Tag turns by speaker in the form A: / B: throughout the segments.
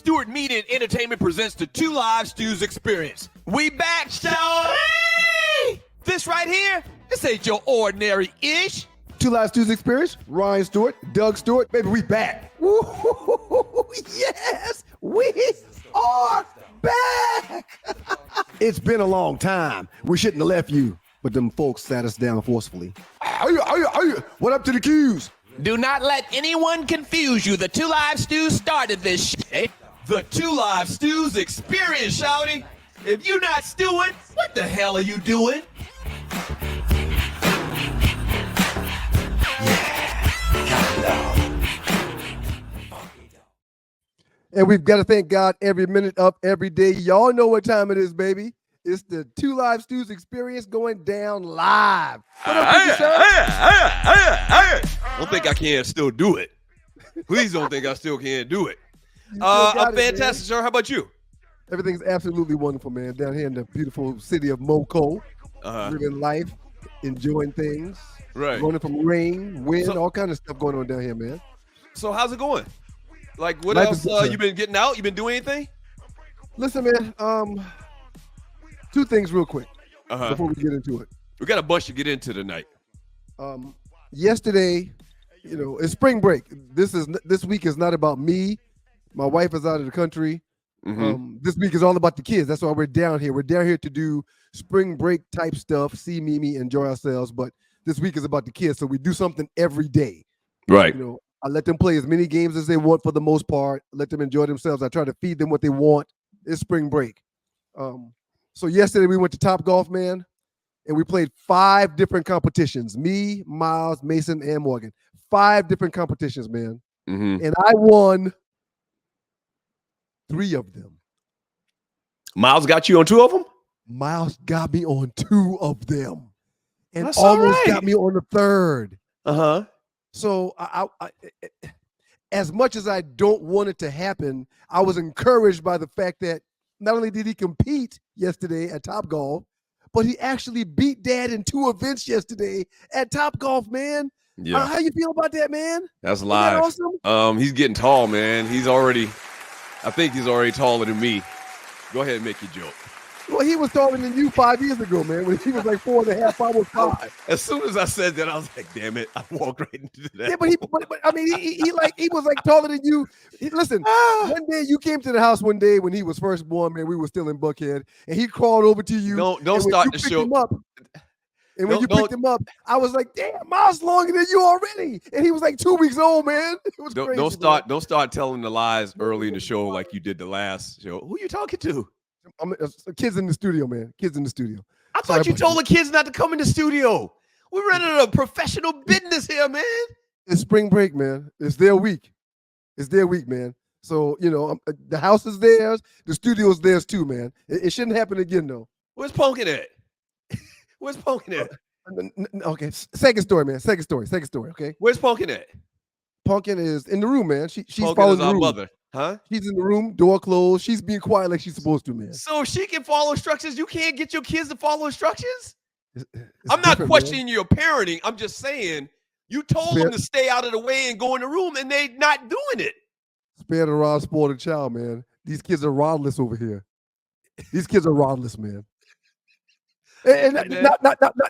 A: Stewart Media and Entertainment presents the Two Live Stews Experience. We back, show. This right here, this ain't your ordinary-ish.
B: Two Live Stews Experience, Ryan Stewart, Doug Stewart, baby, we back. Woo-hoo-hoo-hoo-hoo. Yes, we are back. It's been a long time. We shouldn't have left you, but them folks sat us down forcefully. What up to the Qs?
A: Do not let anyone confuse you. The Two Live Stews started this shit. The Two Live Stews Experience, shouty. If you're not stewing, what the hell are you doing?
B: And we've got to thank God every minute of every day. Y'all know what time it is, baby. It's the Two Live Stews Experience going down live. What up,
A: I don't think I can still do it. Please don't think I still can't do it. I'm fantastic, sir. How about you?
B: Everything's absolutely wonderful, man. Down here in the beautiful city of Moco. Living life, enjoying things.
A: Right.
B: Running from rain, wind, all kind of stuff going on down here, man.
A: So how's it going? Like, what
B: Life
A: else? You been getting out? You been doing anything?
B: Listen, man, two things real quick before we get into it.
A: We got a bunch to get into tonight.
B: Yesterday, it's spring break. This week is not about me. My wife is out of the country. This week is all about the kids. That's why we're down here. We're down here to do spring break type stuff, see Mimi, enjoy ourselves. But this week is about the kids, so we do something every day.
A: Right.
B: I let them play as many games as they want for the most part. Let them enjoy themselves. I try to feed them what they want. It's spring break. So yesterday we went to Topgolf, man, and we played 5 different competitions. Me, Miles, Mason, and Morgan. 5 different competitions, man. And I won 3 of them.
A: Miles got you on 2 of them?
B: Miles got me on 2 of them. And
A: That's
B: almost
A: right.
B: got me on the 3rd. So I as much as I don't want it to happen, I was encouraged by the fact that not only did he compete yesterday at Topgolf, but he actually beat Dad in 2 events yesterday at Topgolf, man.
A: Yeah.
B: How you feel about that, man?
A: That's
B: Isn't
A: live.
B: that awesome?
A: He's getting tall, man. I think he's already taller than me. Go ahead and make your joke.
B: Well, he was taller than you 5 years ago, man, when he was like 4.5, I was 5.
A: As soon as I said that, I was like, damn it. I walked right into that.
B: Yeah, but I mean, he was like taller than you. Listen, one day you came to the house one day when he was first born, man. We were still in Buckhead, and he crawled over to you.
A: Don't start the show.
B: And when you picked him up, I was like, damn, Miles longer than you already. And he was like 2 weeks old, man. It was crazy.
A: Don't start telling the lies early in the show like you did the last show. Who you talking to?
B: Kids in the studio, man. Kids in the studio.
A: I thought you told the kids not to come in the studio. We're running a professional business here, man.
B: It's spring break, man. It's their week. It's their week, man. So, the house is theirs. The studio is theirs too, man. It shouldn't happen again, though.
A: Where's Pumpkin at? Where's Pumpkin at?
B: Okay, second story, man. Second story, okay?
A: Where's Pumpkin at?
B: Pumpkin is in the room, man. She's
A: Pumpkin
B: following
A: is
B: the
A: our
B: room.
A: mother. Huh?
B: She's in the room, door closed. She's being quiet like she's supposed to, man.
A: So she can follow instructions. You can't get your kids to follow instructions?
B: It's
A: I'm not questioning
B: man.
A: your parenting. I'm just saying you told them to stay out of the way and go in the room, and they're not doing it.
B: Spare the rod, spoil the child, man. These kids are rodless over here. These kids are rodless, man. And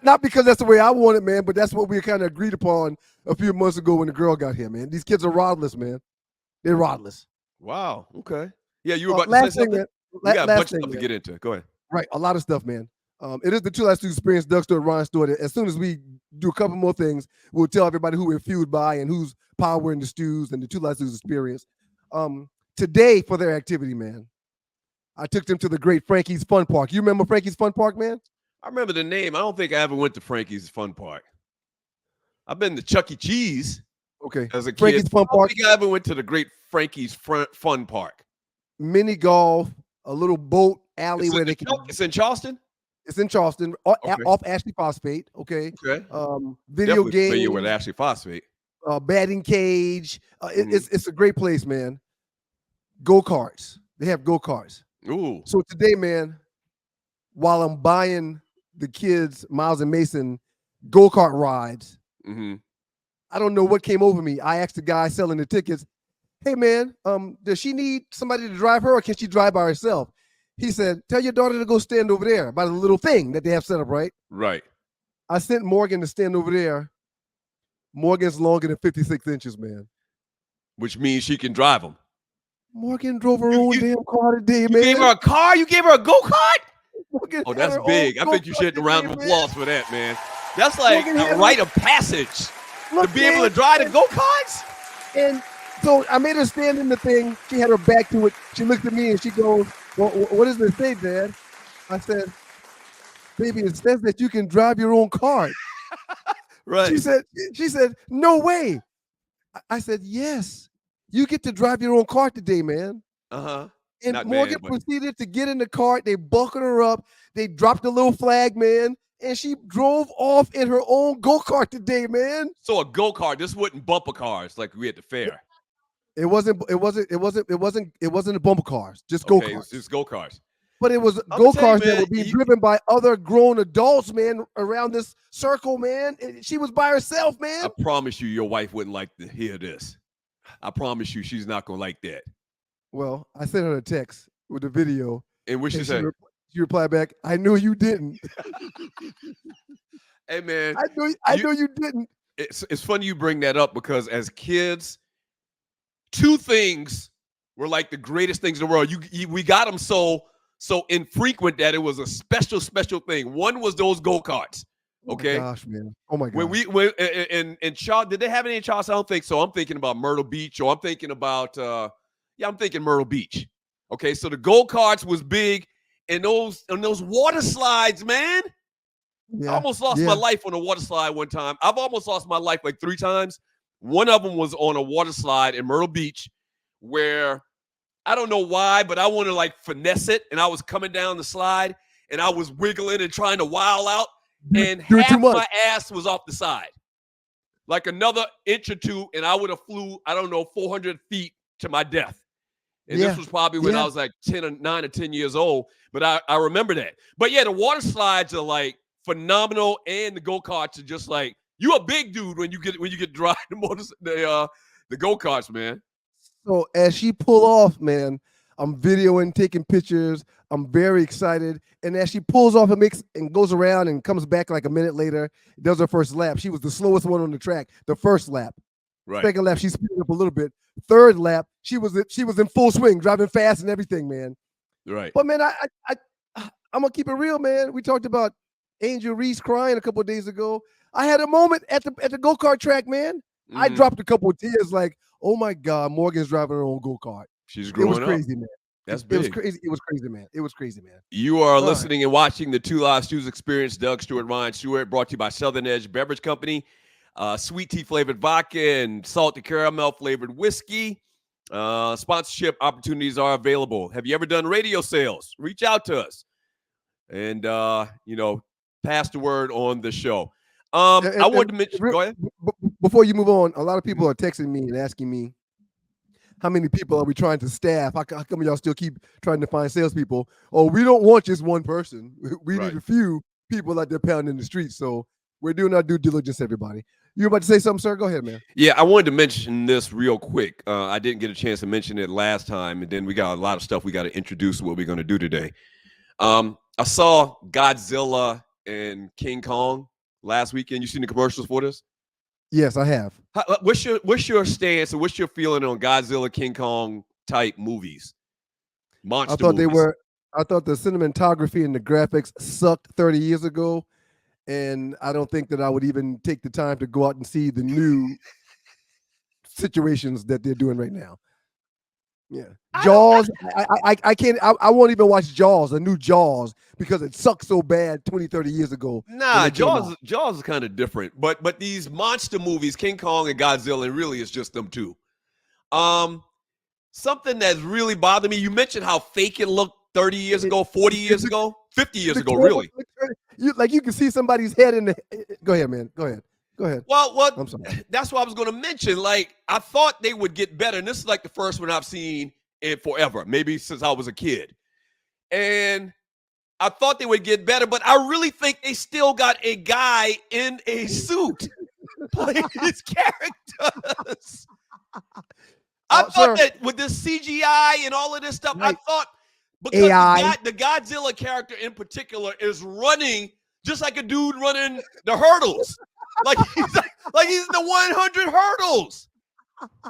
B: not because that's the way I want it, man, but that's what we kind of agreed upon a few months ago when the girl got here, man. These kids are rodless, man. They're rodless.
A: Wow. Okay. Yeah, you were about to say something? We got a bunch of stuff to get into. Go ahead.
B: Right. A lot of stuff, man. It is the Two Live Stews Experience, Doug Stewart, Ryan Stewart. As soon as we do a couple more things, we'll tell everybody who we're fueled by and who's powering the stews and the Two Live Stews Experience. Today, for their activity, man, I took them to the great Frankie's Fun Park. You remember Frankie's Fun Park, man?
A: I remember the name. I don't think I ever went to Frankie's Fun Park. I've been to Chuck E. Cheese.
B: Okay.
A: As a kid.
B: Frankie's Fun Park.
A: I don't think I ever went to the great Frankie's Fun Park.
B: Mini golf, a little boat alley where they can.
A: It's in Charleston?
B: It's in Charleston, off Ashley Phosphate, okay?
A: Okay.
B: Video games.
A: Familiar with Ashley Phosphate.
B: Batting cage. It's a great place, man. Go-karts. They have go-karts.
A: Ooh.
B: So today, man, while I'm buying the kids, Miles and Mason, go-kart rides, I don't know what came over me. I asked the guy selling the tickets, hey man, does she need somebody to drive her, or can she drive by herself? He said, tell your daughter to go stand over there by the little thing that they have set up, right?
A: Right.
B: I sent Morgan to stand over there. Morgan's longer than 56 inches, man.
A: Which means she can drive them.
B: Morgan drove her own damn car today,
A: you
B: man.
A: Gave her a car? You gave her a go-kart?
B: Morgan
A: Oh, that's big. I think you should hit a round of applause for that, man. That's like a rite of passage to be able to drive the go-karts.
B: And so I made her stand in the thing. She had her back to it. She looked at me and she goes, well, what does it say, Dad? I said, baby, it says that you can drive your own car.
A: Right.
B: She said, no way. I said, yes, you get to drive your own car today, man.
A: Uh-huh.
B: And
A: Not
B: Morgan
A: man,
B: proceeded to get in the cart. They buckled her up. They dropped the little flag, man. And she drove off in her own go-kart today, man.
A: So a go-kart, this wasn't bumper cars like we at the fair.
B: It wasn't a bumper cars, just go-karts.
A: It's just go-karts.
B: But it was go-karts that were being driven by other grown adults, man, around this circle, man. And she was by herself, man.
A: I promise you your wife wouldn't like to hear this. I promise you she's not going to like that.
B: Well, I sent her a text with the video.
A: And what she said?
B: She replied back, I knew you didn't.
A: Hey, man.
B: I know you didn't.
A: It's funny you bring that up because as kids, two things were like the greatest things in the world. We got them so infrequent that it was a special thing. One was those go-karts. Okay.
B: Oh my gosh, man. Oh my
A: When
B: god.
A: in Charles, did they have any in Charles? I don't think so. I'm thinking about Myrtle Beach, or I'm thinking about I'm thinking Myrtle Beach. Okay, so the go-karts was big, and those water slides, man.
B: Yeah.
A: I almost lost my life on a water slide one time. I've almost lost my life like 3 times. One of them was on a water slide in Myrtle Beach, where I don't know why, but I want to like finesse it, and I was coming down the slide, and I was wiggling and trying to wild out. And half my ass was off the side. Like another inch or two, and I would have flew, 400 feet to my death. And this was probably when I was like 9 or 10 years old. But I remember that. But yeah, the water slides are like phenomenal, and the go-karts are just like, you a big dude when you get to drive the go-karts, man.
B: So as she pull off, man, I'm videoing, taking pictures. I'm very excited. And as she pulls off and goes around and comes back like a minute later, does her first lap. She was the slowest one on the track, the first lap.
A: Right.
B: Second lap, she speeded up a little bit. Third lap, she was in full swing, driving fast and everything, man.
A: Right.
B: But man, I'm gonna keep it real, man. We talked about Angel Reese crying a couple of days ago. I had a moment at the go-kart track, man. Mm-hmm. I dropped a couple of tears, like, oh my God, Morgan's driving her own go-kart.
A: She's growing up.
B: It was crazy, man.
A: That's big.
B: It was crazy. It was crazy, man. It was crazy, man.
A: You are listening and watching the Two Live Stews Experience. Doug Stewart, Ryan Stewart, brought to you by Southern Edge Beverage Company. Sweet tea flavored vodka and salted caramel flavored whiskey. Sponsorship opportunities are available. Have you ever done radio sales? Reach out to us and pass the word on the show. I wanted to mention. Go ahead.
B: Before you move on, a lot of people are texting me and asking me, how many people are we trying to staff? How come y'all still keep trying to find salespeople? Oh, we don't want just one person. We need a few people out there pounding in the streets. So we're doing our due diligence, everybody. You were about to say something, sir? Go ahead, man.
A: Yeah, I wanted to mention this real quick. I didn't get a chance to mention it last time, and then we got a lot of stuff we got to introduce what we're going to do today. I saw Godzilla and King Kong last weekend. You seen the commercials for this?
B: Yes, I have.
A: What's your stance and what's your feeling on Godzilla, King Kong type movies? Monster movies.
B: I thought the cinematography and the graphics sucked 30 years ago, and I don't think that I would even take the time to go out and see the new situations that they're doing right now. Yeah, Jaws. I can't. I won't even watch Jaws, a new Jaws, because it sucked so bad 20, 30 years ago.
A: Nah, Jaws is kind of different. But these monster movies, King Kong and Godzilla, really is just them two. Something that's really bothered me. You mentioned how fake it looked 30 years ago, 40 years ago, 50 years ago, really.
B: You can see somebody's head in the. Go ahead, man. Go ahead.
A: Well,
B: I'm sorry.
A: That's what I was going to mention. Like, I thought they would get better, and this is like the first one I've seen in forever, maybe since I was a kid. And I thought they would get better, but I really think they still got a guy in a suit playing his characters. I thought
B: sir,
A: that with this CGI and all of this stuff,
B: right.
A: I thought because
B: AI.
A: the Godzilla character in particular is running just like a dude running the hurdles. Like he's the 100 hurdles.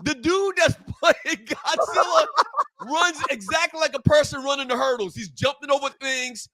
A: The dude that's playing Godzilla runs exactly like a person running the hurdles. He's jumping over things.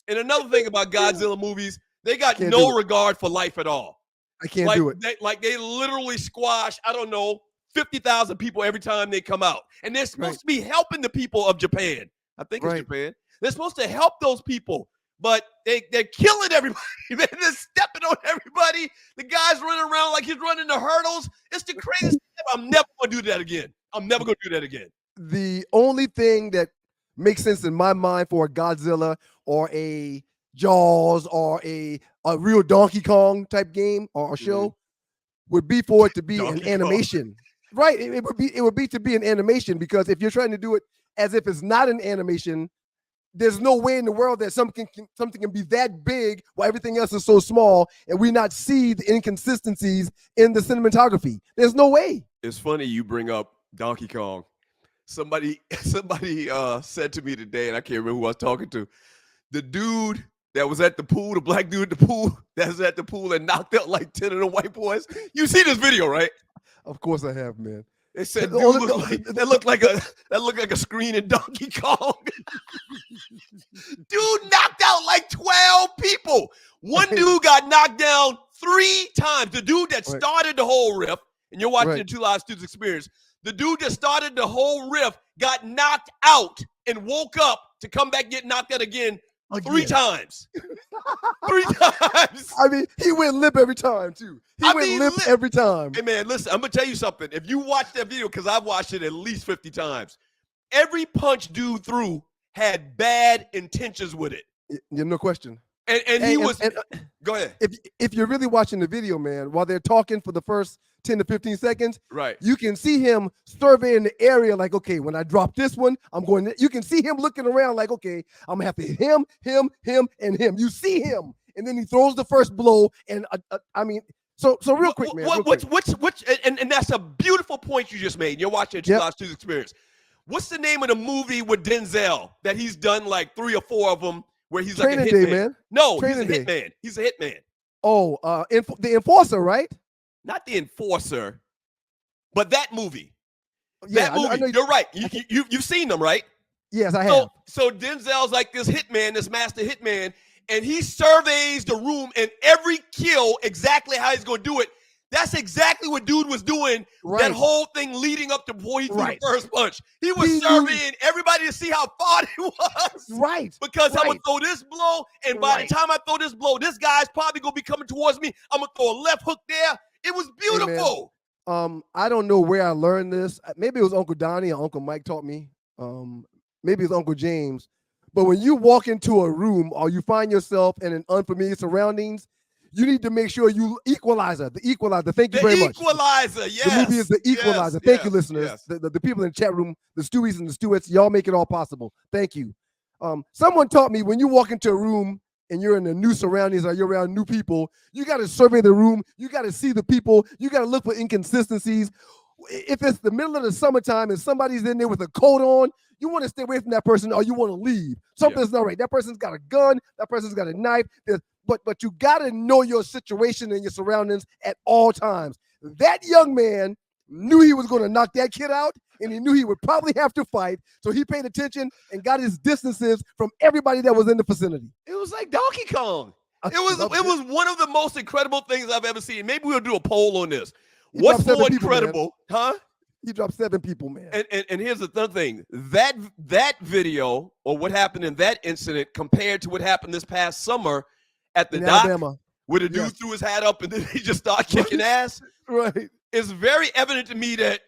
A: And another thing about Godzilla movies, they got no regard for life at all.
B: I can't do it.
A: They literally squash, I don't know, 50,000 people every time they come out. And they're supposed to be helping the people of Japan. I think it's Japan. They're supposed to help those people. But they're killing everybody. Man, they're stepping on everybody. The guy's running around like he's running the hurdles. It's the craziest thing. I'm never going to do that again. I'm never going to do that again.
B: The only thing that makes sense in my mind for a Godzilla or a Jaws or a real Donkey Kong type game or a show would be for it to be an animation. Right. It would be to be an animation, because if you're trying to do it as if it's not an animation, there's no way in the world that something can be that big while everything else is so small and we not see the inconsistencies in the cinematography. There's no way.
A: It's funny you bring up Donkey Kong. Somebody said to me today, and I can't remember who I was talking to, the dude that was at the pool, the black dude at the pool, that was at the pool and knocked out like 10 of the white boys. You see this video, right?
B: Of course I have, man.
A: They said that looked like a screen in Donkey Kong. Dude knocked out like 12 people. One dude got knocked down 3 times. The dude that started the whole riff, and you're watching the Two Live Students Experience, the dude that started the whole riff got knocked out and woke up to come back, get knocked out again. 3 times. 3 times.
B: I mean, he went limp every time, too. He went limp every time.
A: Hey, man, listen, I'm going to tell you something. If you watch that video, because I've watched it at least 50 times, every punch dude threw had bad intentions with it.
B: Yeah, no question.
A: And he was go ahead.
B: If you're really watching the video, man, while they're talking for the first 10 to 15 seconds,
A: right,
B: you can see him surveying the area like, okay, when I drop this one, I'm going to, you can see him looking around like, okay, I'm gonna have to hit him, and him. You see him, and then he throws the first blow, and I mean, so real quick, man.
A: And that's a beautiful point you just made. You're watching Two Live Students Experience. What's the name of the movie with Denzel that he's done like 3 or 4 of them? Where he's
B: Training
A: like a hitman.
B: Day, man.
A: No,
B: Training
A: he's a hitman. He's a hitman.
B: Oh, the Enforcer, right?
A: Not the Enforcer, but that movie.
B: Yeah,
A: that movie.
B: I know
A: You're right. You've seen them, right?
B: Yes, I have.
A: So Denzel's like this hitman, this master hitman, and he surveys the room and every kill exactly how he's going to do it. That's exactly what dude was doing. That whole thing leading up to before he threw the first punch. He was surveying everybody to see how far he was.
B: Right.
A: Because I'm going to throw this blow, and by the time I throw this blow, this guy's probably going to be coming towards me. I'm going to throw a left hook there. It was beautiful.
B: Hey, I don't know where I learned this. Maybe it was Uncle Donnie or Uncle Mike taught me. Maybe it's Uncle James. But when you walk into a room or you find yourself in an unfamiliar surroundings, you need to make sure you the equalizer. Thank you very much.
A: The equalizer, yes.
B: The movie is The Equalizer. Thank you, listeners.
A: Yes.
B: The people in the chat room, the Stewies and the Stewarts, y'all make it all possible. Thank you. Someone taught me when you walk into a room and you're in the new surroundings or you're around new people, you got to survey the room. You got to see the people. You got to look for inconsistencies. If it's the middle of the summertime and somebody's in there with a coat on, you want to stay away from that person or you want to leave. Something's not right. That person's got a gun. That person's got a knife. But you got to know your situation and your surroundings at all times. That young man knew he was going to knock that kid out, and he knew he would probably have to fight. So he paid attention and got his distances from everybody that was in the vicinity.
A: It was like Donkey Kong. It was one of the most incredible things I've ever seen. Maybe we'll do a poll on this. What's more incredible, huh?
B: He dropped 7 people, man.
A: And here's the third thing. That video or what happened in that incident compared to what happened this past summer at the dock,
B: Alabama,
A: where the dude threw his hat up and then he just started kicking ass.
B: Right.
A: It's very evident to me that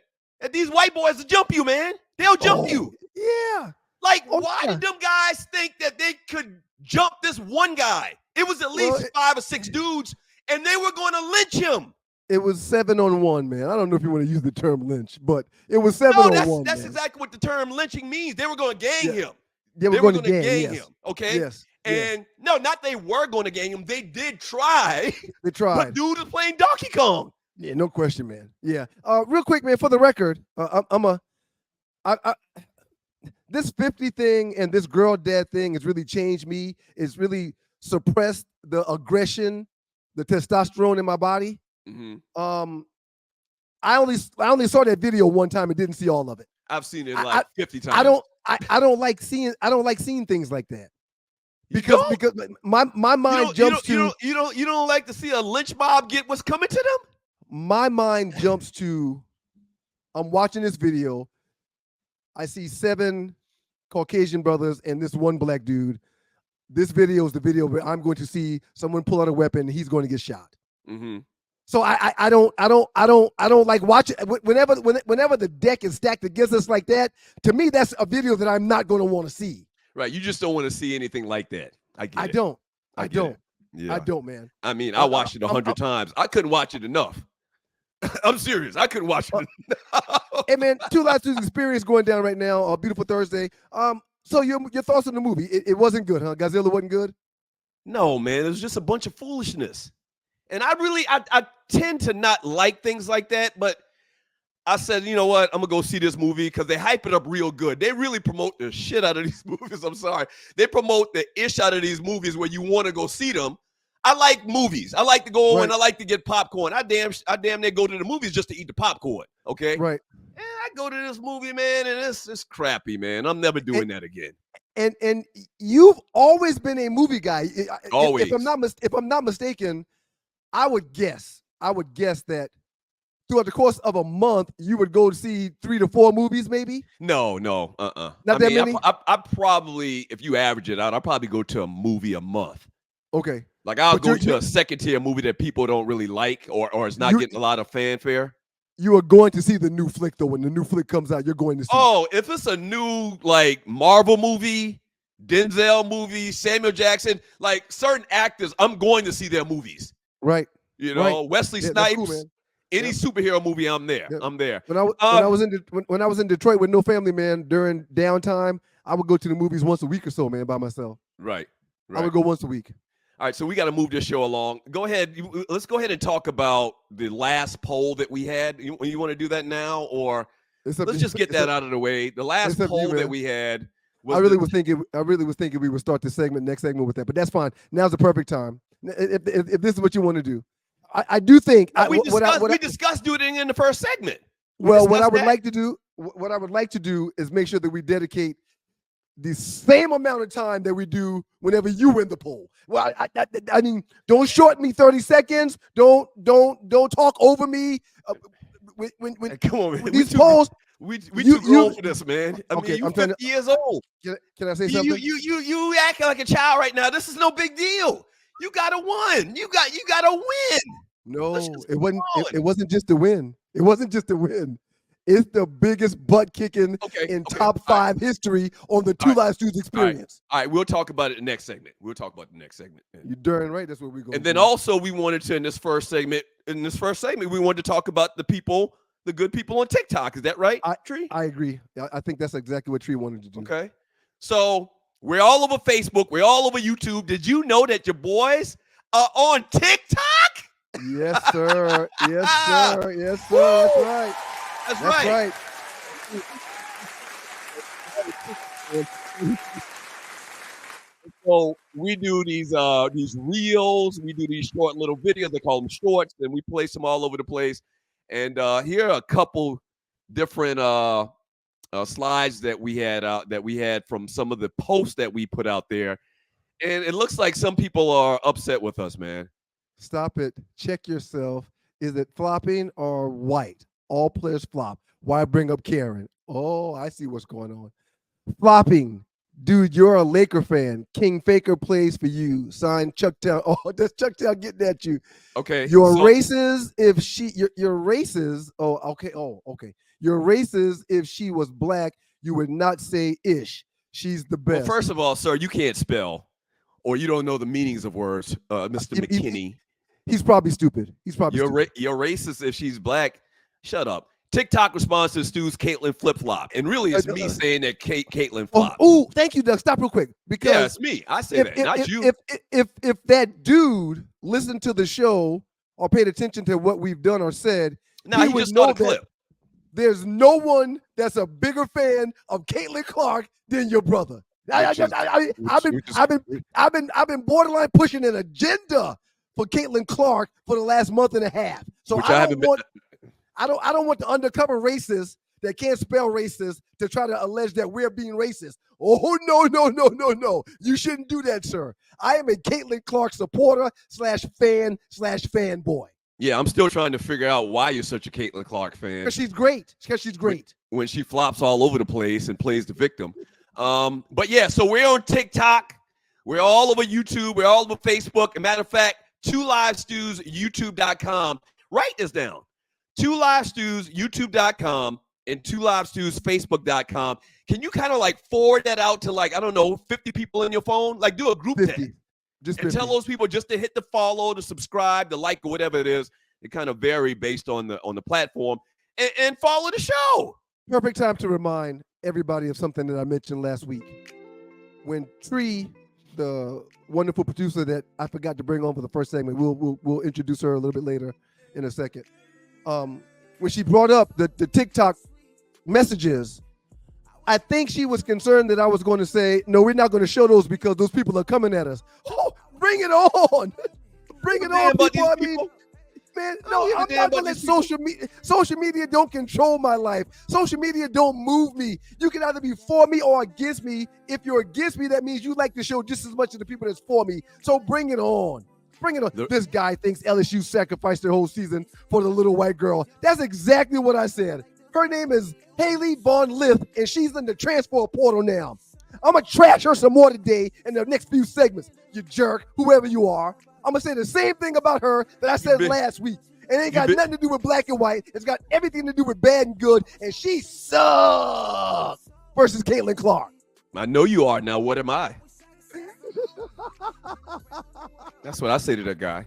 A: these white boys will jump you, man. They'll jump you.
B: Yeah.
A: Like, why did them guys think that they could jump this one guy? It was at least 5 or 6 dudes, and they were going to lynch him.
B: It was 7-on-1, man. I don't know if you want to use the term lynch, but it was 7-on-1.
A: That's exactly what the term lynching means. They were going to gang him.
B: They were going to gang
A: him. Okay.
B: Yes.
A: And no, not they were going to gang him. They did try.
B: They tried.
A: But dude was playing Donkey Kong.
B: Yeah, no question, man. Yeah. Real quick, man. For the record, this 50 thing and this girl dad thing has really changed me. It's really suppressed the aggression, the testosterone in my body.
A: Mm-hmm.
B: I only saw that video one time and didn't see all of it.
A: I've seen it like 50 times.
B: I don't like seeing things like that. Because my mind jumps to
A: you don't like to see a lynch mob get what's coming to them?
B: My mind jumps to, I'm watching this video. I see 7 Caucasian brothers and this one black dude. This video is the video where I'm going to see someone pull out a weapon and he's going to get shot.
A: Mm-hmm.
B: So I don't like watching whenever the deck is stacked against us like that. To me, that's a video that I'm not going to want to see.
A: Right, you just don't want to see anything like that. I don't. Yeah.
B: I don't, man.
A: I mean, I watched it 100 times. I couldn't watch it enough. I'm serious. I couldn't watch it enough.
B: Hey, man, Two Lives Two Experience going down right now. A beautiful Thursday. So your thoughts on the movie? It wasn't good, huh? Godzilla wasn't good?
A: No, man. It was just a bunch of foolishness. And I tend to not like things like that, but I said, you know what? I'm going to go see this movie because they hype it up real good. They really promote the shit out of these movies. I'm sorry. They promote the ish out of these movies where you want to go see them. I like movies. I like to go and I like to get popcorn. I damn near go to the movies just to eat the popcorn, okay?
B: Right.
A: And I go to this movie, man, and it's crappy, man. I'm never doing that again.
B: And you've always been a movie guy.
A: Always.
B: If I'm not mistaken, I would guess that throughout the course of a month, you would go to see 3 to 4 movies, maybe?
A: No.
B: Not that many?
A: I probably, if you average it out, I'll probably go to a movie a month.
B: Okay.
A: Like I'll go to a second-tier movie that people don't really like or is not getting a lot of fanfare.
B: You are going to see the new flick, though. When the new flick comes out, you're going to see
A: it. If it's a new, like, Marvel movie, Denzel movie, Samuel Jackson, like certain actors, I'm going to see their movies.
B: Right.
A: You know, Wesley Snipes,
B: cool,
A: any superhero movie, I'm there.
B: Yeah.
A: I'm there.
B: When I was in Detroit with no family, man, during downtime, I would go to the movies once a week or so, man, by myself.
A: Right.
B: I would go once a week.
A: All right, so we got to move this show along. Go ahead. Let's go ahead and talk about the last poll that we had. You want to do that now, or let's just get that out of the way? The last poll that we had.
B: I really was thinking we would start the next segment with that, but that's fine. Now's the perfect time. If this is what you want to do, I do think
A: we discussed doing it in the first segment.
B: What I would like to do is make sure that we dedicate the same amount of time that we do whenever you win the poll. Well, I mean, don't short me 30 seconds. Don't talk over me.
A: Come on, man.
B: These polls.
A: We too grown for this, man. I mean, you're 50 years old.
B: Can I say something?
A: You acting like a child right now. This is no big deal. You gotta win. You gotta win.
B: No, it wasn't just a win. It wasn't just a win. It's the biggest butt kicking in top 5 history on the Two Lives Two Experience.
A: All right, we'll talk about it in the next segment.
B: You're darn right. That's what we're going.
A: And then also we wanted to in this first segment, we wanted to talk about the good people on TikTok. Is that right, Tree?
B: I agree. I think that's exactly what Tree wanted to do.
A: Okay. So we're all over Facebook. We're all over YouTube. Did you know that your boys are on TikTok?
B: Yes, sir. Yes, sir. Yes, sir. That's right.
A: That's right. So we do these reels. We do these short little videos. They call them shorts, and we place them all over the place. And here are a couple different slides that we had from some of the posts that we put out there. And it looks like some people are upset with us, man.
B: Stop it. Check yourself. Is it flopping or white? All players flop. Why bring up Karen? Oh, I see what's going on. Flopping. Dude, you're a Laker fan. King Faker plays for you. Signed Chuck Town. Oh, that's Chuck Town getting at you.
A: Okay.
B: You're racist you're racist. Oh, okay. Oh, okay. You're racist if she was black. You would not say ish. She's the best.
A: Well, first of all, sir, you can't spell or you don't know the meanings of words, Mr. McKinney.
B: He's probably stupid.
A: You're racist if she's black. Shut up. TikTok responds to Stu's Caitlin flip-flop. And really, it's me saying that Caitlin flopped.
B: Oh, thank you, Doug. Stop real quick. Because
A: yeah, it's me. I say that, not you.
B: If that dude listened to the show or paid attention to what we've done or said,
A: Nah, he
B: would
A: just saw
B: know
A: the clip.
B: there's no one that's a bigger fan of Clark than your brother. I've been borderline pushing an agenda for Clark for the last month and a half. So I don't want the undercover racists that can't spell racist to try to allege that we're being racist. Oh, no. You shouldn't do that, sir. I am a Clark supporter /fan/fanboy.
A: Yeah, I'm still trying to figure out why you're such a Clark fan.
B: Because she's great.
A: When she flops all over the place and plays the victim. But yeah, so we're on TikTok. We're all over YouTube. We're all over Facebook. As a matter of fact, 2 Live Stews, YouTube.com. Write this down. 2 Live Stews, YouTube.com, and 2 Live Stews, Facebook.com. Can you kind of like forward that out to like, I don't know, 50 people in your phone? Like do a group
B: 50.
A: text.
B: Just
A: and
B: 50.
A: tell those people just to hit the follow, to subscribe, to like, or whatever it is. It kind of vary based on the platform. And follow the show.
B: Perfect time to remind everybody of something that I mentioned last week. When Tree, the wonderful producer that I forgot to bring on for the first segment, we'll introduce her a little bit later in a second. When she brought up the TikTok messages, I think she was concerned that I was going to say, no, we're not going to show those because those people are coming at us. Oh, bring it on. Bring it on, people. I mean, man, no, I'm not going to let social media don't control my life. Social media don't move me. You can either be for me or against me. If you're against me, that means you like the show just as much as the people that's for me. So bring it on. Bring it on. This guy thinks LSU sacrificed their whole season for the little white girl. That's exactly what I said. Her name is Haley Von Lith, and she's in the transfer portal now. I'm going to trash her some more today in the next few segments, you jerk, whoever you are. I'm going to say the same thing about her that I said last week. It ain't got nothing to do with black and white. It's got everything to do with bad and good, and she sucks versus Clark.
A: I know you are. Now, what am I? That's what I say to that guy.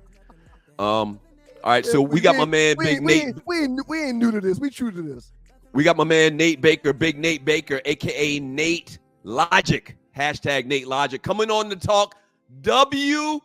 A: All right, so we got my man Big Nate.
B: We ain't new to this. We true to this.
A: We got my man Nate Baker, Big Nate Baker, a.k.a. Nate Logic, # Nate Logic, coming on to talk WWE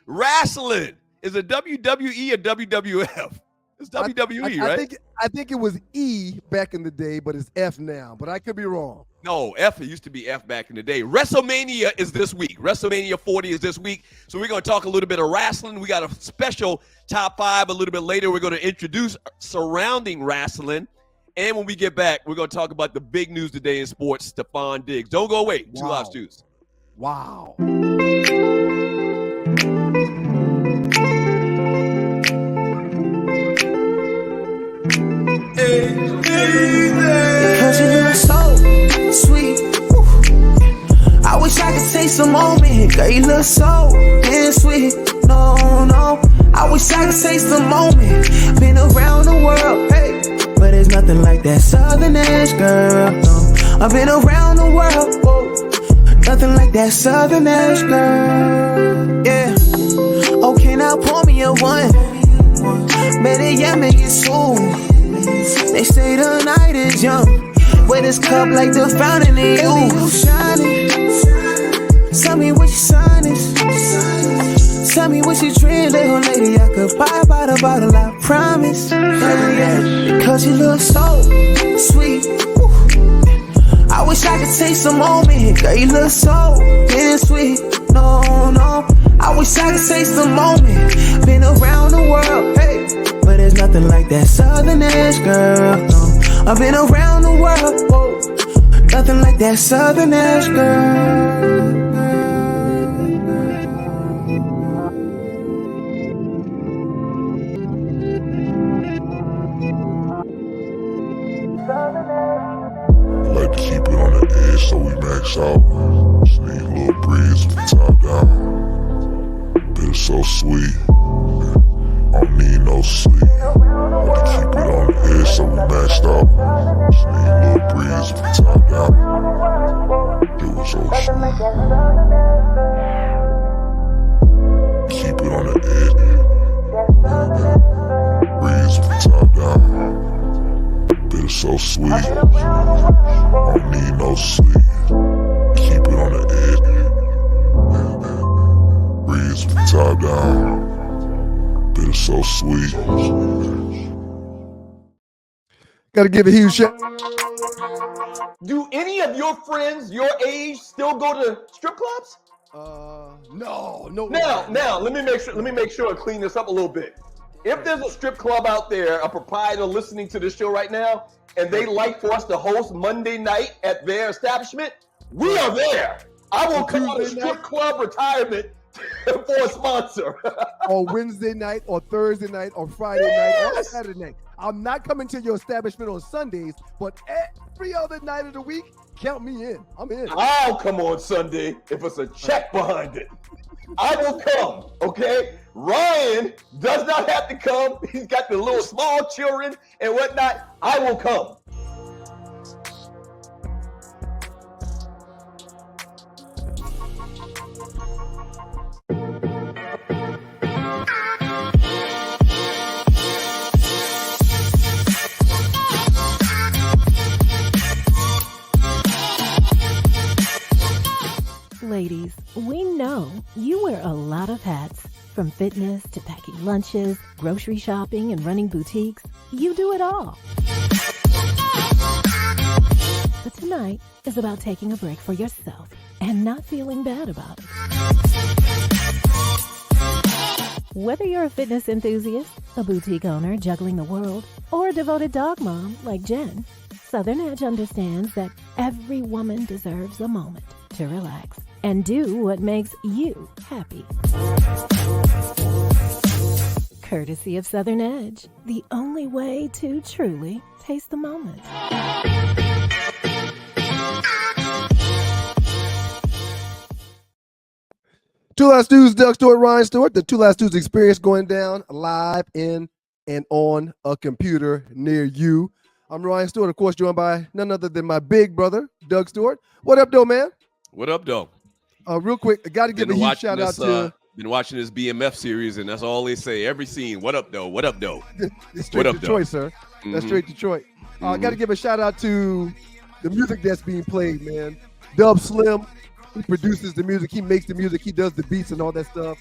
A: wrestling. Is it WWE or WWF? It's WWE, right?
B: I think it was E back in the day, but it's F now. But I could be wrong.
A: No, F. It used to be F back in the day. WrestleMania is this week. WrestleMania 40 is this week. So we're going to talk a little bit of wrestling. We got a special top 5 a little bit later. We're going to introduce surrounding wrestling. And when we get back, we're going to talk about the big news today in sports, Stefon Diggs. Don't go away.
B: Wow.
A: 2 Live Stews.
B: Wow.
C: Because you look so sweet. I wish I could take some moment. Girl, you look so damn sweet. No. I wish I could taste the moment. Been around the world, hey, but there's nothing like that Southern ass girl. No, I've been around the world, whoa. Nothing like that Southern ass girl. Yeah. Oh, can I pour me a one? Better yet, make it soon. They say the night is young. Wet this cup like the fountain in you. Shining. Tell me what your sign is. Tell me what your dream, little lady. I could buy by the bottle, I promise. Yeah. Because you look so sweet. Woo. I wish I could take some moment. Girl, you look so damn sweet. No. I wish I could taste the moment. Been around the world, hey, but there's nothing like that Southern ass girl. No, I've been around the world, whoa. Nothing like that Southern ass girl.
D: Like to keep it on the edge so we max out. Sneak a little breeze from the top down. Been so sweet. I don't need no sleep. Like to keep it on the edge so we maxed out. Sneak a little breeze from the top down. It was so sweet. Keep it on the edge. Breeze from the top down. Been so sweet. I don't need no sleep. Keep it on the edge. Breeze from the top down. Been so sweet.
B: Got to give a huge shout.
A: Do any of your friends your age still go to strip clubs?
B: No.
A: Now, let me make sure and clean this up a little bit. If there's a strip club out there, a proprietor listening to this show right now, and they like for us to host Monday night at their establishment, we are there. I will come on a strip club retirement for a sponsor.
B: On Wednesday night or Thursday night or Friday night or Saturday night. I'm not coming to your establishment on Sundays, but every other night of the week, count me in. I'm in.
A: I'll come on Sunday if it's a check behind it. I will come, okay? Ryan does not have to come. He's got the little small children and whatnot. I will come.
E: Ladies, we know you wear a lot of hats. From fitness to packing lunches, grocery shopping, and running boutiques, you do it all. But tonight is about taking a break for yourself and not feeling bad about it. Whether you're a fitness enthusiast, a boutique owner juggling the world, or a devoted dog mom like Jen, Southern Edge understands that every woman deserves a moment to relax and do what makes you happy. Courtesy of Southern Edge, the only way to truly taste the moment.
B: Two Last Dudes, Doug Stewart, Ryan Stewart. The Two Last Dudes experience going down live in and on a computer near you. I'm Ryan Stewart, of course, joined by none other than my big brother, Doug Stewart. What up, though, man?
A: What up, though?
B: Real quick, I got to give a huge shout out to...
A: Been watching this BMF series, and that's all they say. Every scene, what up, though? What up, though?
B: It's straight Detroit, sir.
A: Mm-hmm.
B: That's straight Detroit. I got to give a shout out to the music that's being played, man. Dub Slim, he produces the music. He makes the music. He does the beats and all that stuff.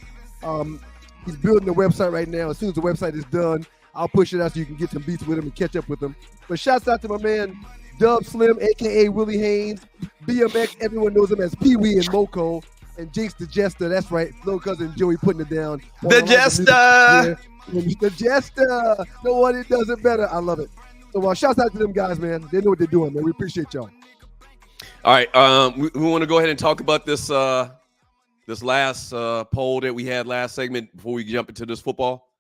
B: He's building the website right now. As soon as the website is done, I'll push it out so you can get some beats with him and catch up with him. But shouts out to my man, Dub Slim, a.k.a. Willie Haynes. BMX, everyone knows him as Pee-wee and Moco. And Jinx the Jester, that's right. Little cousin Joey putting it down.
A: The Jester!
B: The Jester! Nobody does it better. I love it. So shouts out to them guys, man. They know what they're doing, man. We appreciate y'all.
A: All right. We want to go ahead and talk about this this last poll that we had last segment before we jump into this football.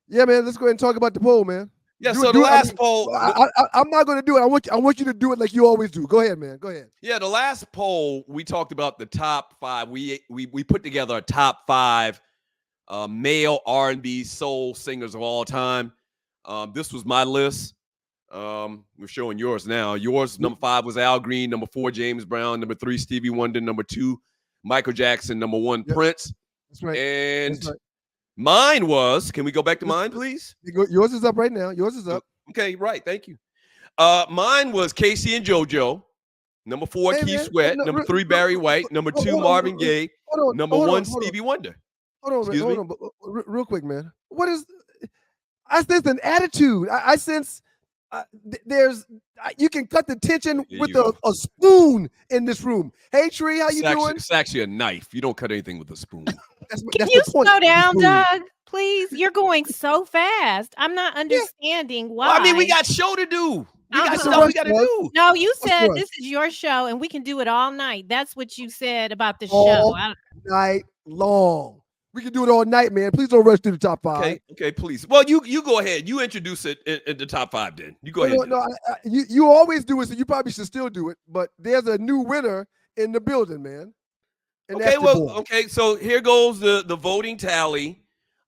B: Yeah, man. Let's go ahead and talk about the poll, man.
A: Yeah, so the last poll.
B: I'm not going to do it. I want you to do it like you always do. Go ahead, man. Go ahead.
A: Yeah, the last poll, we talked about the top five. We put together a top five male R&B soul singers of all time. This was my list. We're showing yours now. Yours, number 5 was Al Green. Number 4, James Brown. Number 3, Stevie Wonder. Number 2, Michael Jackson. Number 1, Prince.
B: That's right.
A: And
B: That's right.
A: Mine was, can we go back to mine, please?
B: Yours is up right now. Yours is up.
A: Okay, right. Thank you. Mine was Casey and JoJo. Number 4, Keith Sweat. Number 3, Barry White. Number 2, Marvin Gaye. Number 1, Stevie Wonder.
B: Hold on. Real quick, man. What is? I sense an attitude. I sense there's. You can cut the tension with a spoon in this room. Hey, Tree, how you doing?
A: It's actually a knife. You don't cut anything with a spoon.
E: Can you slow down, Doug? Please, you're going so fast. I'm not understanding why.
A: Well, I mean, we got show to do. We got stuff we got to do.
E: No, you said this is your show and we can do it all night. That's what you said about the show.
B: All night long. We can do it all night, man. Please don't rush to the top 5.
A: Okay, please. Well, you go ahead. You introduce it in the top 5 then. You go ahead.
B: No, you always do it, so you probably should still do it. But there's a new winner in the building, man. And
A: so here goes the voting tally.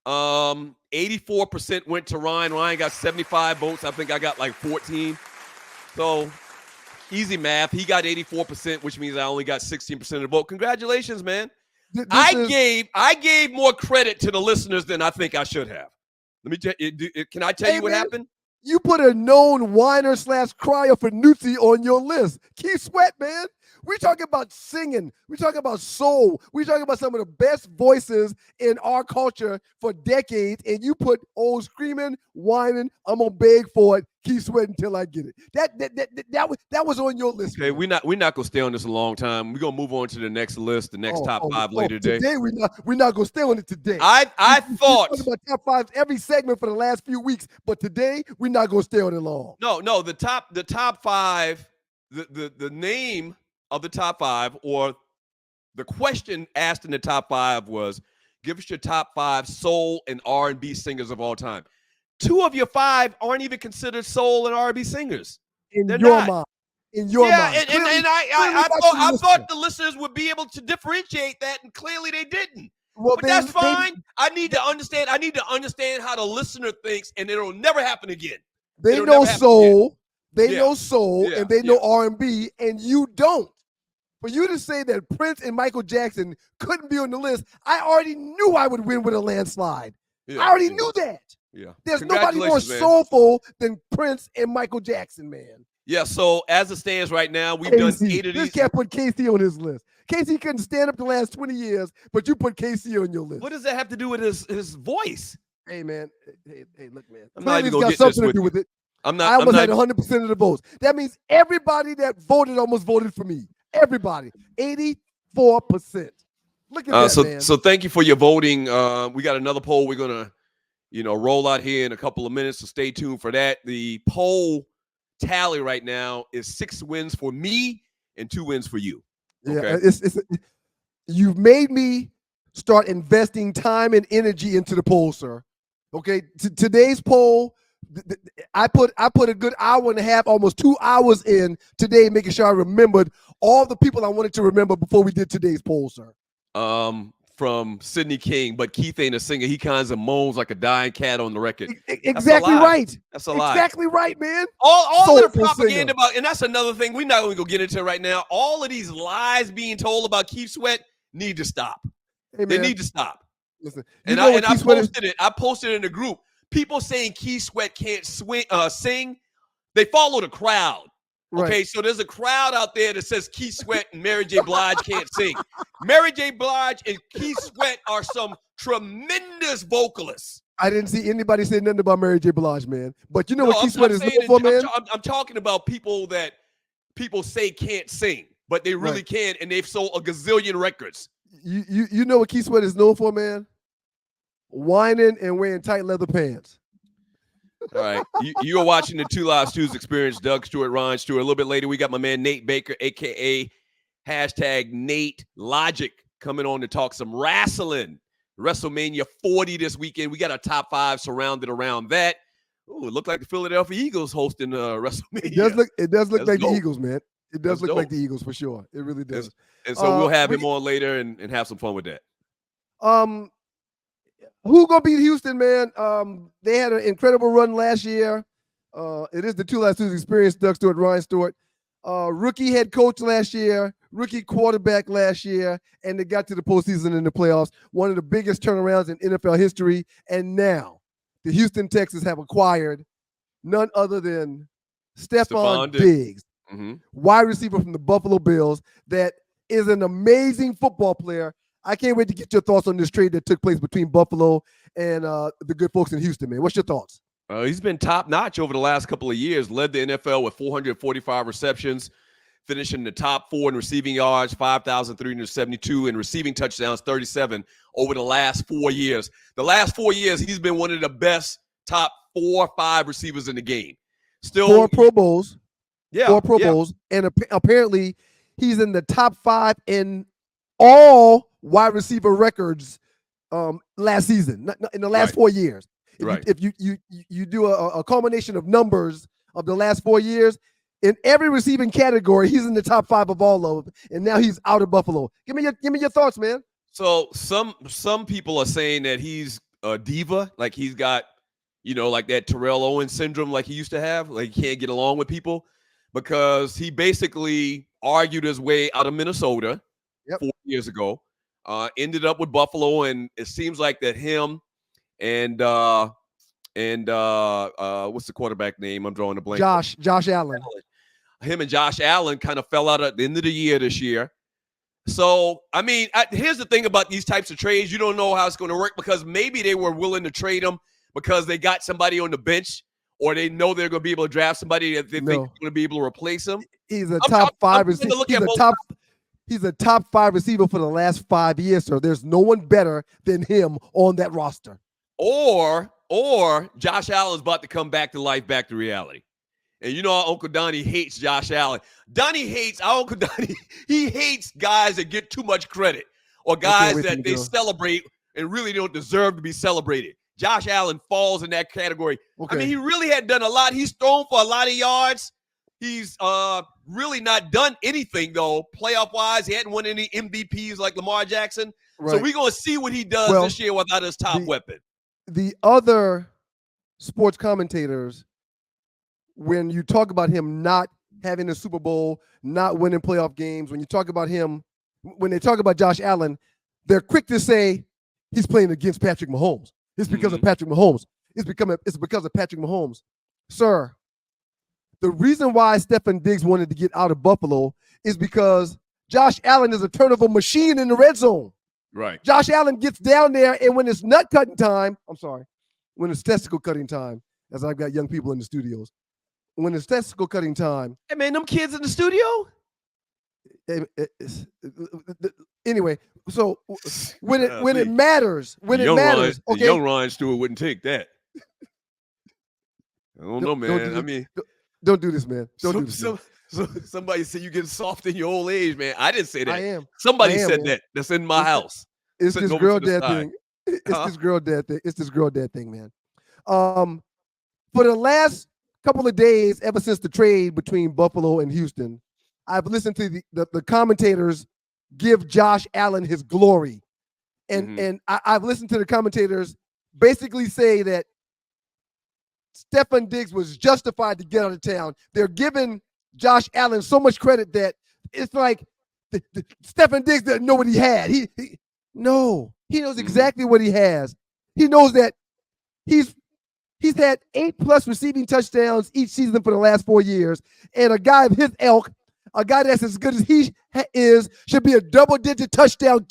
A: 84% went to Ryan. Ryan got 75 votes. I think I got like 14. So easy math. He got 84%, which means I only got 16% of the vote. Congratulations, man. I gave more credit to the listeners than I think I should have. Let me tell you. Can I tell you what happened?
B: You put a known whiner / crier for Nutsi on your list. Keith Sweat, man. We're talking about singing. We're talking about soul. We're talking about some of the best voices in our culture for decades. And you put old screaming, whining, I'm gonna beg for it, Keith Sweat until I get it. That was on your list.
A: Okay,
B: man.
A: we're not gonna stay on this a long time. We're gonna move on to the next list, the next top five later today.
B: Today we're not gonna stay on it today.
A: I thought
B: we talked about top fives every segment for the last few weeks, but today we're not gonna stay on it long.
A: No, the top five, the name of the top five, or the question asked in the top five was, give us your top 5 soul and R&B singers of all time. 2 of your 5 aren't even considered soul and R&B singers. They're not.
B: Mind. In your mind.
A: And I thought the listeners would be able to differentiate that, and clearly they didn't.
B: Well,
A: but that's fine. I need to understand how the listener thinks, and it'll never happen again.
B: They know soul. They know soul, and they know R&B, and you don't. For you to say that Prince and Michael Jackson couldn't be on the list, I already knew I would win with a landslide. I already knew that.
A: Yeah.
B: There's nobody more soulful than Prince and Michael Jackson, man.
A: Yeah, so as it stands right now, we've done 8 of these.
B: This cat put KC on his list. KC couldn't stand up the last 20 years, but you put KC on your list.
A: What does that have to do with his voice?
B: Hey, man. Hey, look, man.
A: I'm not even
B: going to get something to do with it. I almost had 100% of the votes. That means everybody that voted almost voted for me. Everybody. 84%. Look at that, man.
A: So thank you for your voting. We got another poll we're going to, roll out here in a couple of minutes, so stay tuned for that. The poll tally right now is 6 wins for me and 2 wins for you. Okay?
B: Yeah, you've made me start investing time and energy into the poll, sir. Okay, today's poll, I put a good hour and a half, almost 2 hours in today, making sure I remembered all the people I wanted to remember before we did today's poll, sir.
A: From Sidney King, but Keith ain't a singer. He kinds of moans like a dying cat on the record.
B: Exactly right.
A: That's a lie.
B: Exactly right, man.
A: All of the propaganda about, and that's another thing we're not going to go get into right now. All of these lies being told about Keith Sweat need to stop.
B: Hey,
A: they need to stop.
B: Listen,
A: I posted in the group. People saying Keith Sweat can't sing. They follow the crowd.
B: Right.
A: Okay, so there's a crowd out there that says Keith Sweat and Mary J. Blige can't sing. Mary J. Blige and Keith Sweat are some tremendous vocalists.
B: I didn't see anybody say nothing about Mary J. Blige, man. But you know what Keith Sweat is known for, man?
A: I'm talking about people that people say can't sing, but they really can, and they've sold a gazillion records.
B: You know what Keith Sweat is known for, man? Whining and wearing tight leather pants.
A: All right. You are watching the Two Live Stews Experience. Doug Stewart, Ron Stewart. A little bit later, we got my man Nate Baker, a.k.a. #Nate Logic, coming on to talk some wrestling. WrestleMania 40 this weekend. We got our top 5 surrounded around that. Ooh, it looked like the Philadelphia Eagles hosting WrestleMania.
B: It does look like
A: dope.
B: the Eagles, man. It does look like the Eagles for sure. It really does.
A: And so we'll have him on later and have some fun with that.
B: Who gonna beat Houston, man? They had an incredible run last year. It is the Two Live Stews Experience. Doug Stewart, Ryan Stewart. Rookie head coach last year, rookie quarterback last year, and they got to the postseason in the playoffs. One of the biggest turnarounds in NFL history. And now the Houston Texans have acquired none other than Stefon Diggs, wide receiver from the Buffalo Bills, that is an amazing football player. I can't wait to get your thoughts on this trade that took place between Buffalo and the good folks in Houston, man. What's your thoughts?
A: He's been top-notch over the last couple of years, led the NFL with 445 receptions, finishing the top 4 in receiving yards, 5,372, and receiving touchdowns, 37 over the last 4 years. The last 4 years, he's been one of the best top 4 or 5 receivers in the game. Still
B: 4 Pro Bowls.
A: Yeah.
B: 4 Pro Bowls. And apparently he's in the top 5 in all wide receiver records last season, in the last 4 years. If you do a culmination of numbers of the last 4 years, in every receiving category, he's in the top 5 of all of them, and now he's out of Buffalo. Give me your thoughts, man.
A: So some people are saying that he's a diva, like he's got, like that Terrell Owens syndrome, like he used to have, like he can't get along with people, because he basically argued his way out of Minnesota 4 years ago, ended up with Buffalo, and it seems like that him and and what's the quarterback name? I'm drawing a blank.
B: Josh Allen.
A: Him and Josh Allen kind of fell out at the end of the year this year. So, I mean, here's the thing about these types of trades. You don't know how it's going to work because maybe they were willing to trade him because they got somebody on the bench or they know they're going to be able to draft somebody that they think is going to be able to replace him.
B: He's a top five receiver. He's a top 5 receiver for the last 5 years, sir. There's no one better than him on that roster.
A: Or Josh Allen's about to come back to life, back to reality. And you know our Uncle Donnie hates Josh Allen. Our Uncle Donnie, he hates guys that get too much credit or guys that they celebrate and really don't deserve to be celebrated. Josh Allen falls in that category. Okay. I mean, he really had done a lot. He's thrown for a lot of yards. He's really not done anything, though, playoff-wise. He hadn't won any MVPs like Lamar Jackson. Right. So we're going to see what he does this year without his top weapon.
B: The other sports commentators, when you talk about him not having a Super Bowl, not winning playoff games, when you talk about him, when they talk about Josh Allen, they're quick to say he's playing against Patrick Mahomes. It's because of Patrick Mahomes. It's because of Patrick Mahomes. Sir, the reason why Stefon Diggs wanted to get out of Buffalo is because Josh Allen is a turnover machine in the red zone.
A: Right.
B: Josh Allen gets down there, and when it's nut cutting time, when it's testicle cutting time, as I've got young people in the studios, when it's testicle cutting time.
A: Hey, man, them kids in the studio?
B: Anyway, so when it matters, okay.
A: Young Ryan Stewart wouldn't take that. I don't know, man.
B: Don't do this, man. Don't do this.
A: Somebody said you get soft in your old age, man. I didn't say that.
B: I am.
A: Somebody said that. That's in my house.
B: It's this girl dad thing. This girl dad thing. It's this girl dad thing, man. For the last couple of days, ever since the trade between Buffalo and Houston, I've listened to the commentators give Josh Allen his glory. And I've listened to the commentators basically say that Stefon Diggs was justified to get out of town. They're giving Josh Allen so much credit that it's like Stefon Diggs didn't know what he had. He knows exactly what he has. He knows that he's had 8+ receiving touchdowns each season for the last 4 years. And a guy of his ilk, a guy that's as good as he is, should be a double-digit touchdown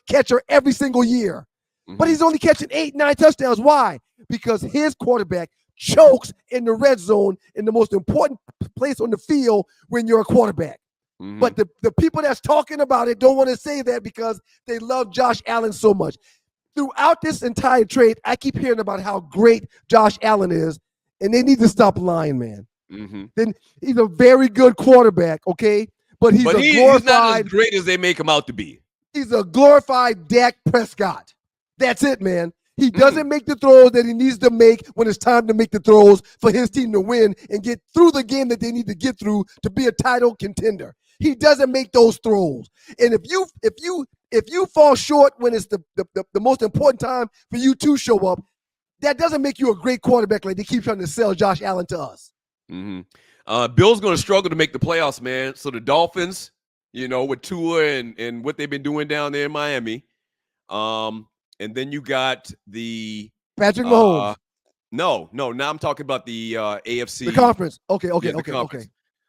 B: catcher every single year. But he's only catching 8-9 touchdowns. Why? Because his quarterback chokes in the red zone in the most important place on the field when you're a quarterback. But the people that's talking about it don't want to say that because they love Josh Allen so much. Throughout this entire trade, I keep hearing about how great Josh Allen is, and they need to stop lying, man. Then he's a very good quarterback, okay? But he's not
A: as great as they make him out to be.
B: He's a glorified Dak Prescott. That's it, man. He doesn't make the throws that he needs to make when it's time to make the throws for his team to win and get through the game that they need to get through to be a title contender. He doesn't make those throws. And if you fall short when it's the most important time for you to show up, that doesn't make you a great quarterback like they keep trying to sell Josh Allen to us.
A: Bill's going to struggle to make the playoffs, man. So the Dolphins, with Tua and what they've been doing down there in Miami. And then you got the
B: Patrick Mahomes.
A: No. Now I'm talking about the AFC.
B: The conference. Okay.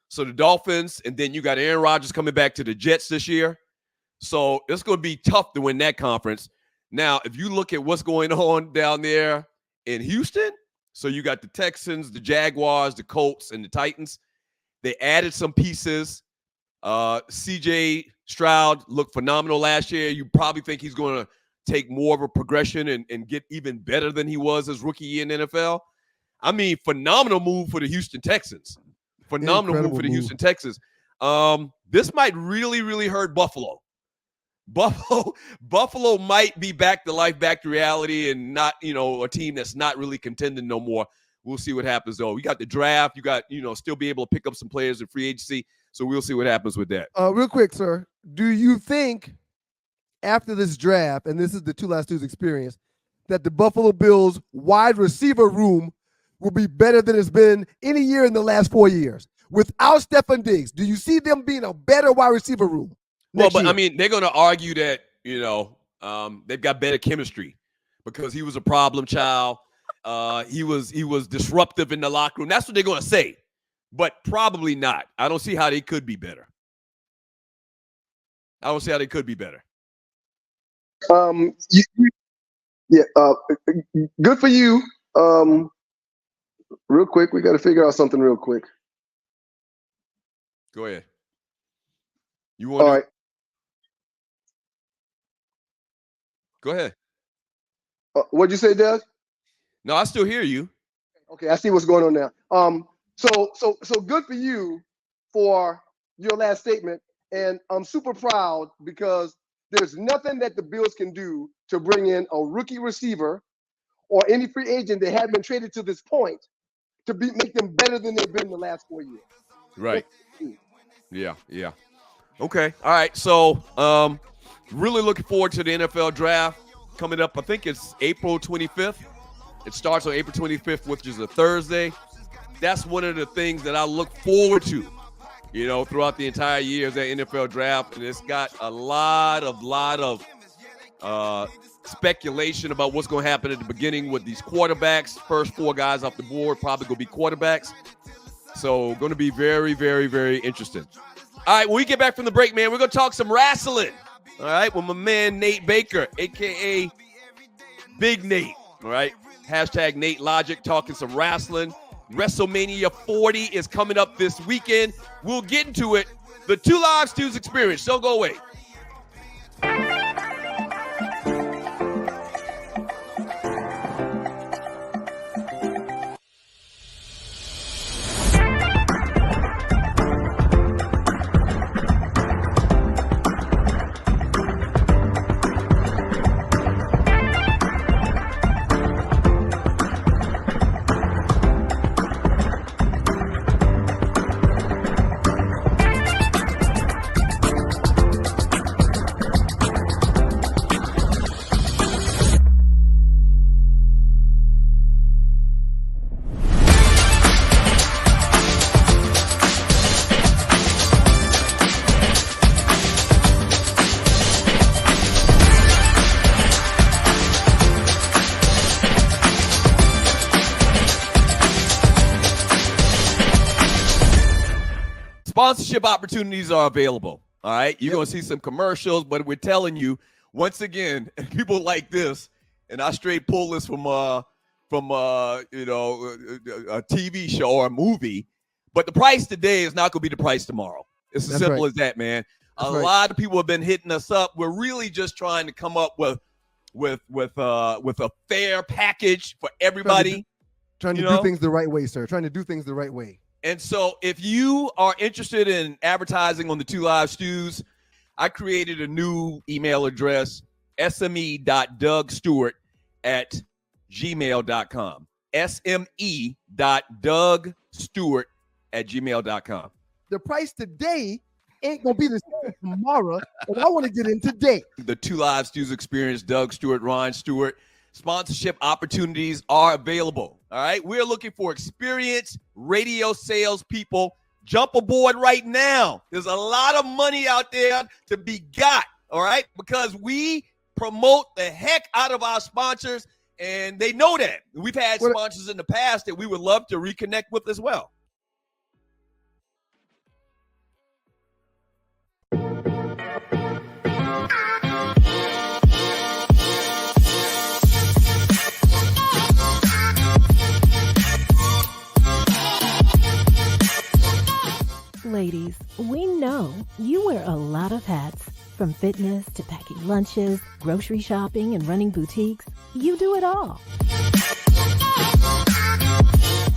A: So the Dolphins, and then you got Aaron Rodgers coming back to the Jets this year. So it's going to be tough to win that conference. Now, if you look at what's going on down there in Houston, so you got the Texans, the Jaguars, the Colts, and the Titans. They added some pieces. CJ Stroud looked phenomenal last year. You probably think he's going to take more of a progression and get even better than he was his rookie year in the NFL. I mean, phenomenal move for the Houston Texans. Houston Texans. This might really, really hurt Buffalo. Buffalo might be back to life, back to reality, and not, a team that's not really contending no more. We'll see what happens, though. We got the draft. You got, still be able to pick up some players in free agency. So we'll see what happens with that.
B: Real quick, sir. Do you think after this draft, and this is the Two Last Dudes experience, that the Buffalo Bills wide receiver room will be better than it's been any year in the last 4 years? Without Stefon Diggs, do you see them being a better wide receiver room?
A: Well, but year? I mean, they're going to argue that, they've got better chemistry because he was a problem child. he was disruptive in the locker room. That's what they're going to say, but probably not. I don't see how they could be better.
F: Good for you. Real quick, we got to figure out something real quick.
A: Go ahead. You want?
F: All right.
A: Go ahead.
F: What'd you say, Doug?
A: No, I still hear you.
F: Okay, I see what's going on now. So good for you for your last statement, and I'm super proud because there's nothing that the Bills can do to bring in a rookie receiver or any free agent that had been traded to this point to make them better than they've been the last 4 years.
A: Right. Yeah. Okay. All right. So, really looking forward to the NFL draft coming up. I think it's April 25th. It starts on April 25th, which is a Thursday. That's one of the things that I look forward to, throughout the entire year is that NFL draft. And it's got a lot of speculation about what's going to happen at the beginning with these quarterbacks. First 4 guys off the board probably going to be quarterbacks. So going to be very, very, very interesting. All right, when we get back from the break, man, we're going to talk some wrestling. All right, with my man Nate Baker, a.k.a. Big Nate. All right, hashtag Nate Logic, talking some wrestling. WrestleMania 40 is coming up this weekend. We'll get into it. The Two Live Stews experience. Don't go away. Sponsorship opportunities are available. All right. You're going to see some commercials, but we're telling you once again, people like this, and I straight pull this from a TV show or a movie, but the price today is not going to be the price tomorrow. It's as simple as that, man. A lot of people have been hitting us up. We're really just trying to come up with a fair package for everybody.
B: Trying to do things the right way, sir. Trying to do things the right way.
A: And so if you are interested in advertising on the Two Live Stews, I created a new email address, sme.dougstewart@gmail.com. sme.dougstewart@gmail.com.
B: The price today ain't going to be the same tomorrow, and I want to get in today.
A: The Two Live Stews experience, Doug Stewart, Ryan Stewart. Sponsorship opportunities are available. All right. We're looking for experienced radio sales people. Jump aboard right now. There's a lot of money out there to be got. All right. Because we promote the heck out of our sponsors, and they know that. We've had sponsors in the past that we would love to reconnect with as well.
E: Ladies, we know you wear a lot of hats. From fitness to packing lunches, grocery shopping, and running boutiques, you do it all.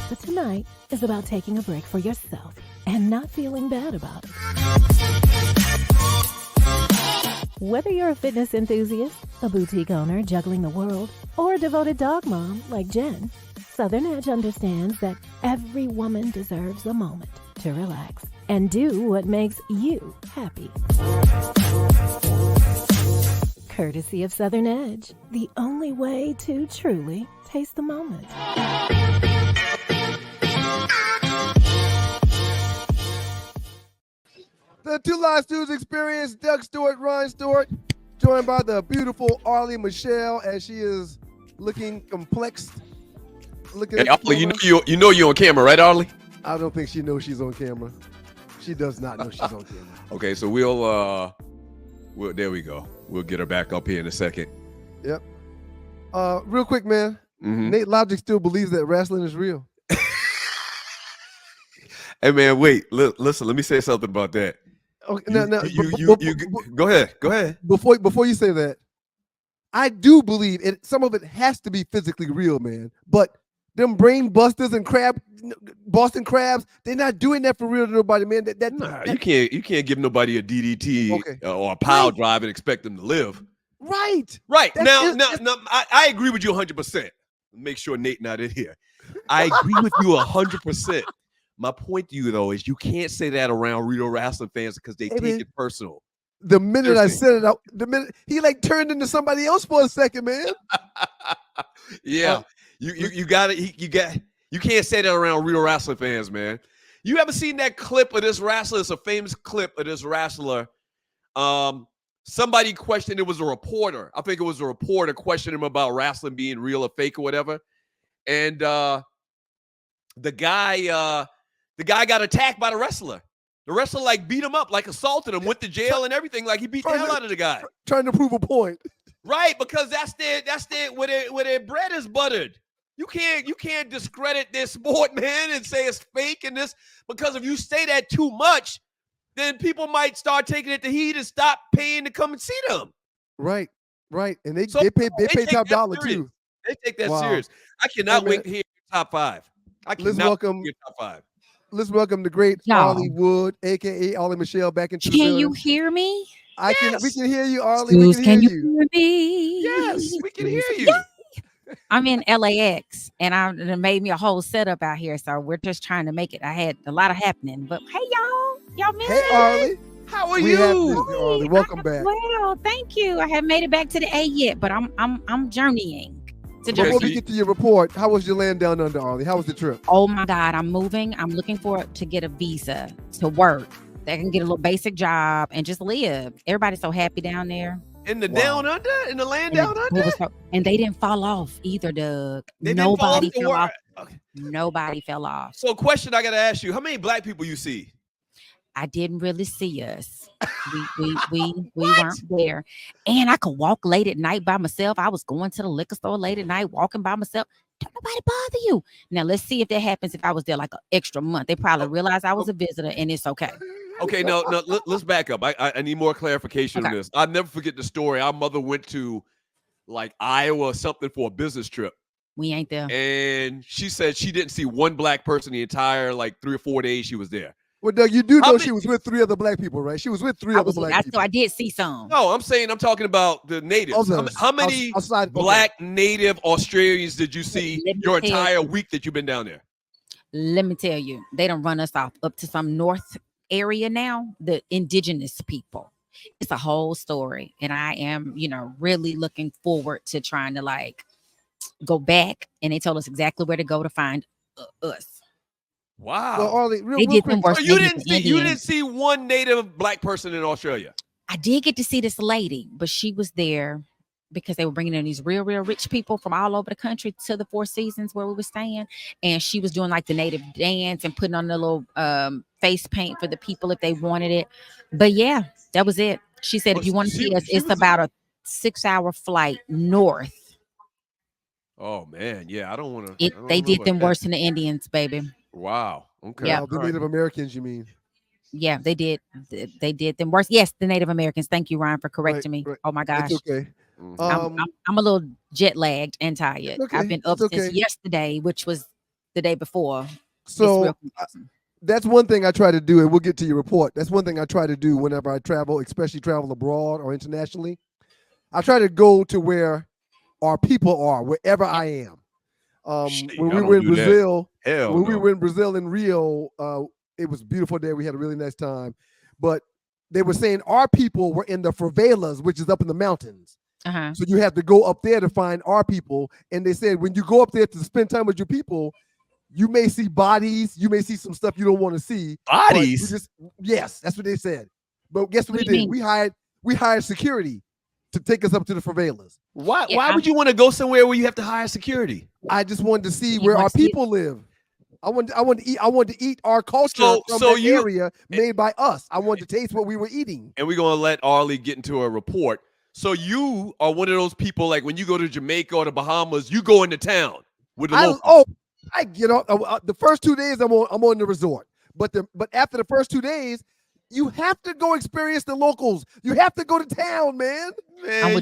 E: But tonight is about taking a break for yourself and not feeling bad about it. Whether you're a fitness enthusiast, a boutique owner juggling the world, or a devoted dog mom like Jen, Southern Edge understands that every woman deserves a moment to relax and do what makes you happy. Courtesy of Southern Edge, the only way to truly taste the moment.
B: The Two Live Stews experience, Doug Stewart, Ryan Stewart, joined by the beautiful Arlie Michelle as she is looking complex looking
A: Hey,
B: at the
A: Arlie,
B: camera.
A: you know you're on camera, right, Arlie?
B: I don't think she knows she's on camera. She does not know she's on camera.
A: Okay, so we'll there we go. We'll get her back up here in a second.
B: Yep. Real quick, man.
A: Mhm.
B: Nate Logic still believes that wrestling is real.
A: Hey man, wait. Listen, let me say something about that.
B: Okay,
A: Go ahead.
B: Before you say that, I do believe it. Some of it has to be physically real, man. But them brain busters and Boston crabs, they're not doing that for real to nobody, man.
A: You can't give nobody a DDT
B: Okay.
A: or a pile drive and expect them to live.
B: Right.
A: Right.
B: That's
A: Now, I agree with you 100%. Make sure Nate not in here. I agree with you 100%. My point to you, though, is you can't say that around real wrestling fans because they take it personal.
B: The minute I said it out, the minute he like turned into somebody else for a second, man.
A: Yeah. You got it. You can't say that around real wrestling fans, man. You ever seen that clip of this wrestler? It's a famous clip of this wrestler. Somebody questioned, it was a reporter. I think it was a reporter questioning him about wrestling being real or fake or whatever. And the guy got attacked by the wrestler. The wrestler like beat him up, like assaulted him, went to jail and everything. Like he beat the hell out of the guy.
B: Trying to prove a point.
A: Right, because that's where their bread is buttered. You can't discredit their sport, man, and say it's fake and this, because if you say that too much, then people might start taking it to heat and stop paying to come and see them.
B: Right. And they pay top dollar
A: serious.
B: too.
A: They take that serious. I cannot wait to hear your top five.
B: Let's welcome
A: your top five.
B: Let's welcome the great Arlie Wood, aka Arlie Michelle, back into the building.
G: Can you hear me?
B: We can hear you, Arlie. We can hear you.
G: Hear me?
A: Yes, we can hear you.
G: I'm in LAX and it made me a whole setup out here. So we're just trying to make it. I had a lot of happening. But hey y'all miss
B: Hey Arlie.
A: How are you?
B: Arlie. Welcome back.
G: Well, thank you. I haven't made it back to the A yet, but I'm journeying.
B: Before we get to your report, how was your land down under, Arlie? How was the trip?
G: Oh my God, I'm moving. I'm looking to get a visa to work. That can get a little basic job and just live. Everybody's so happy down there.
A: In the down under? In the land down under?
G: And they didn't fall off either, Doug. Nobody fell off. Okay. Nobody fell off.
A: So, question I got to ask you: how many black people you see?
G: I didn't really see us. We weren't there. And I could walk late at night by myself. I was going to the liquor store late at night, walking by myself. Don't nobody bother you. Now let's see if that happens if I was there like an extra month. They probably realized I was a visitor and it's okay.
A: Okay, no, let's back up. I need more clarification on this. I'll never forget the story. Our mother went to like Iowa or something for a business trip.
G: We ain't there.
A: And she said she didn't see one black person the entire like 3 or 4 days she was there.
B: Well, Doug, you do know she was with 3 other black people, right? She was with 3 other black people.
G: So I did see some.
A: No, I'm talking about the natives. How many black native Australians did you see your entire week that you've been down there?
G: Let me tell you, they don't run us off up to some north area now, the indigenous people. It's a whole story. And I am, really looking forward to trying to like go back. And they told us exactly where to go to find us.
A: Wow.
B: Well, Arlie, real quick.
A: So you didn't see one native black person in Australia?
G: I did get to see this lady, but she was there because they were bringing in these real rich people from all over the country to the Four Seasons where we were staying. And she was doing like the native dance and putting on the little face paint for the people if they wanted it. But yeah, that was it. She said, if you want to see us, it's about a 6-hour flight north.
A: Oh man. Yeah. I don't want to.
G: They did them worse than the Indians, baby.
A: Wow. Okay.
G: Yeah.
B: The Native Americans, you mean?
G: Yeah, they did. They did them worse. Yes, the Native Americans. Thank you, Ryan, for correcting me. Oh my gosh.
B: It's okay.
G: I'm a little jet lagged and tired.
B: Okay.
G: I've been up since yesterday, which was the day before.
B: So that's one thing I try to do, and we'll get to your report. That's one thing I try to do whenever I travel, especially travel abroad or internationally. I try to go to where our people are, wherever I am. When we were in Brazil, we were in Brazil in Rio, it was a beautiful day. We had a really nice time. But they were saying our people were in the favelas, which is up in the mountains. So you have to go up there to find our people. And they said when you go up there to spend time with your people, you may see bodies. You may see some stuff you don't want to see.
A: Bodies?
B: Yes, that's what they said. But guess what we did? We hired security to take us up to the favelas.
A: Why would you want to go somewhere where you have to hire security?
B: I just wanted to see
G: You
B: where
G: want
B: our
G: to see-
B: people live. I wanted to eat our culture from that area made by us. I wanted to taste what we were eating.
A: And we're gonna let Arlie get into a report. So you are one of those people, like when you go to Jamaica or the Bahamas, you go into town with the locals.
B: I get on the first 2 days. I'm on the resort, but after the first 2 days, you have to go experience the locals. You have to go to town, man.
A: Man,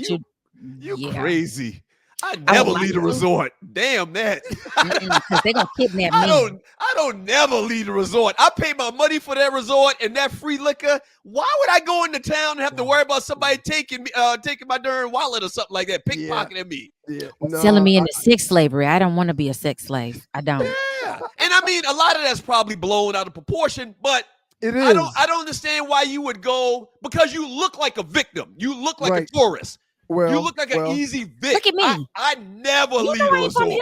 A: you crazy. I never leave a resort. Damn that.
G: Because they're gonna kidnap me.
A: I don't never leave a resort. I pay my money for that resort and that free liquor. Why would I go into town and have to worry about somebody taking my darn wallet or something like that, pickpocketing me?
B: Yeah.
G: Selling me into sex slavery. I don't want to be a sex slave. I don't.
A: Yeah. And I mean, a lot of that's probably blown out of proportion, but
B: it is.
A: I don't understand why you would go, because you look like a victim. You look like a tourist.
B: Well,
A: you look like an easy Vic.
G: Look at me.
A: I never leave a resort.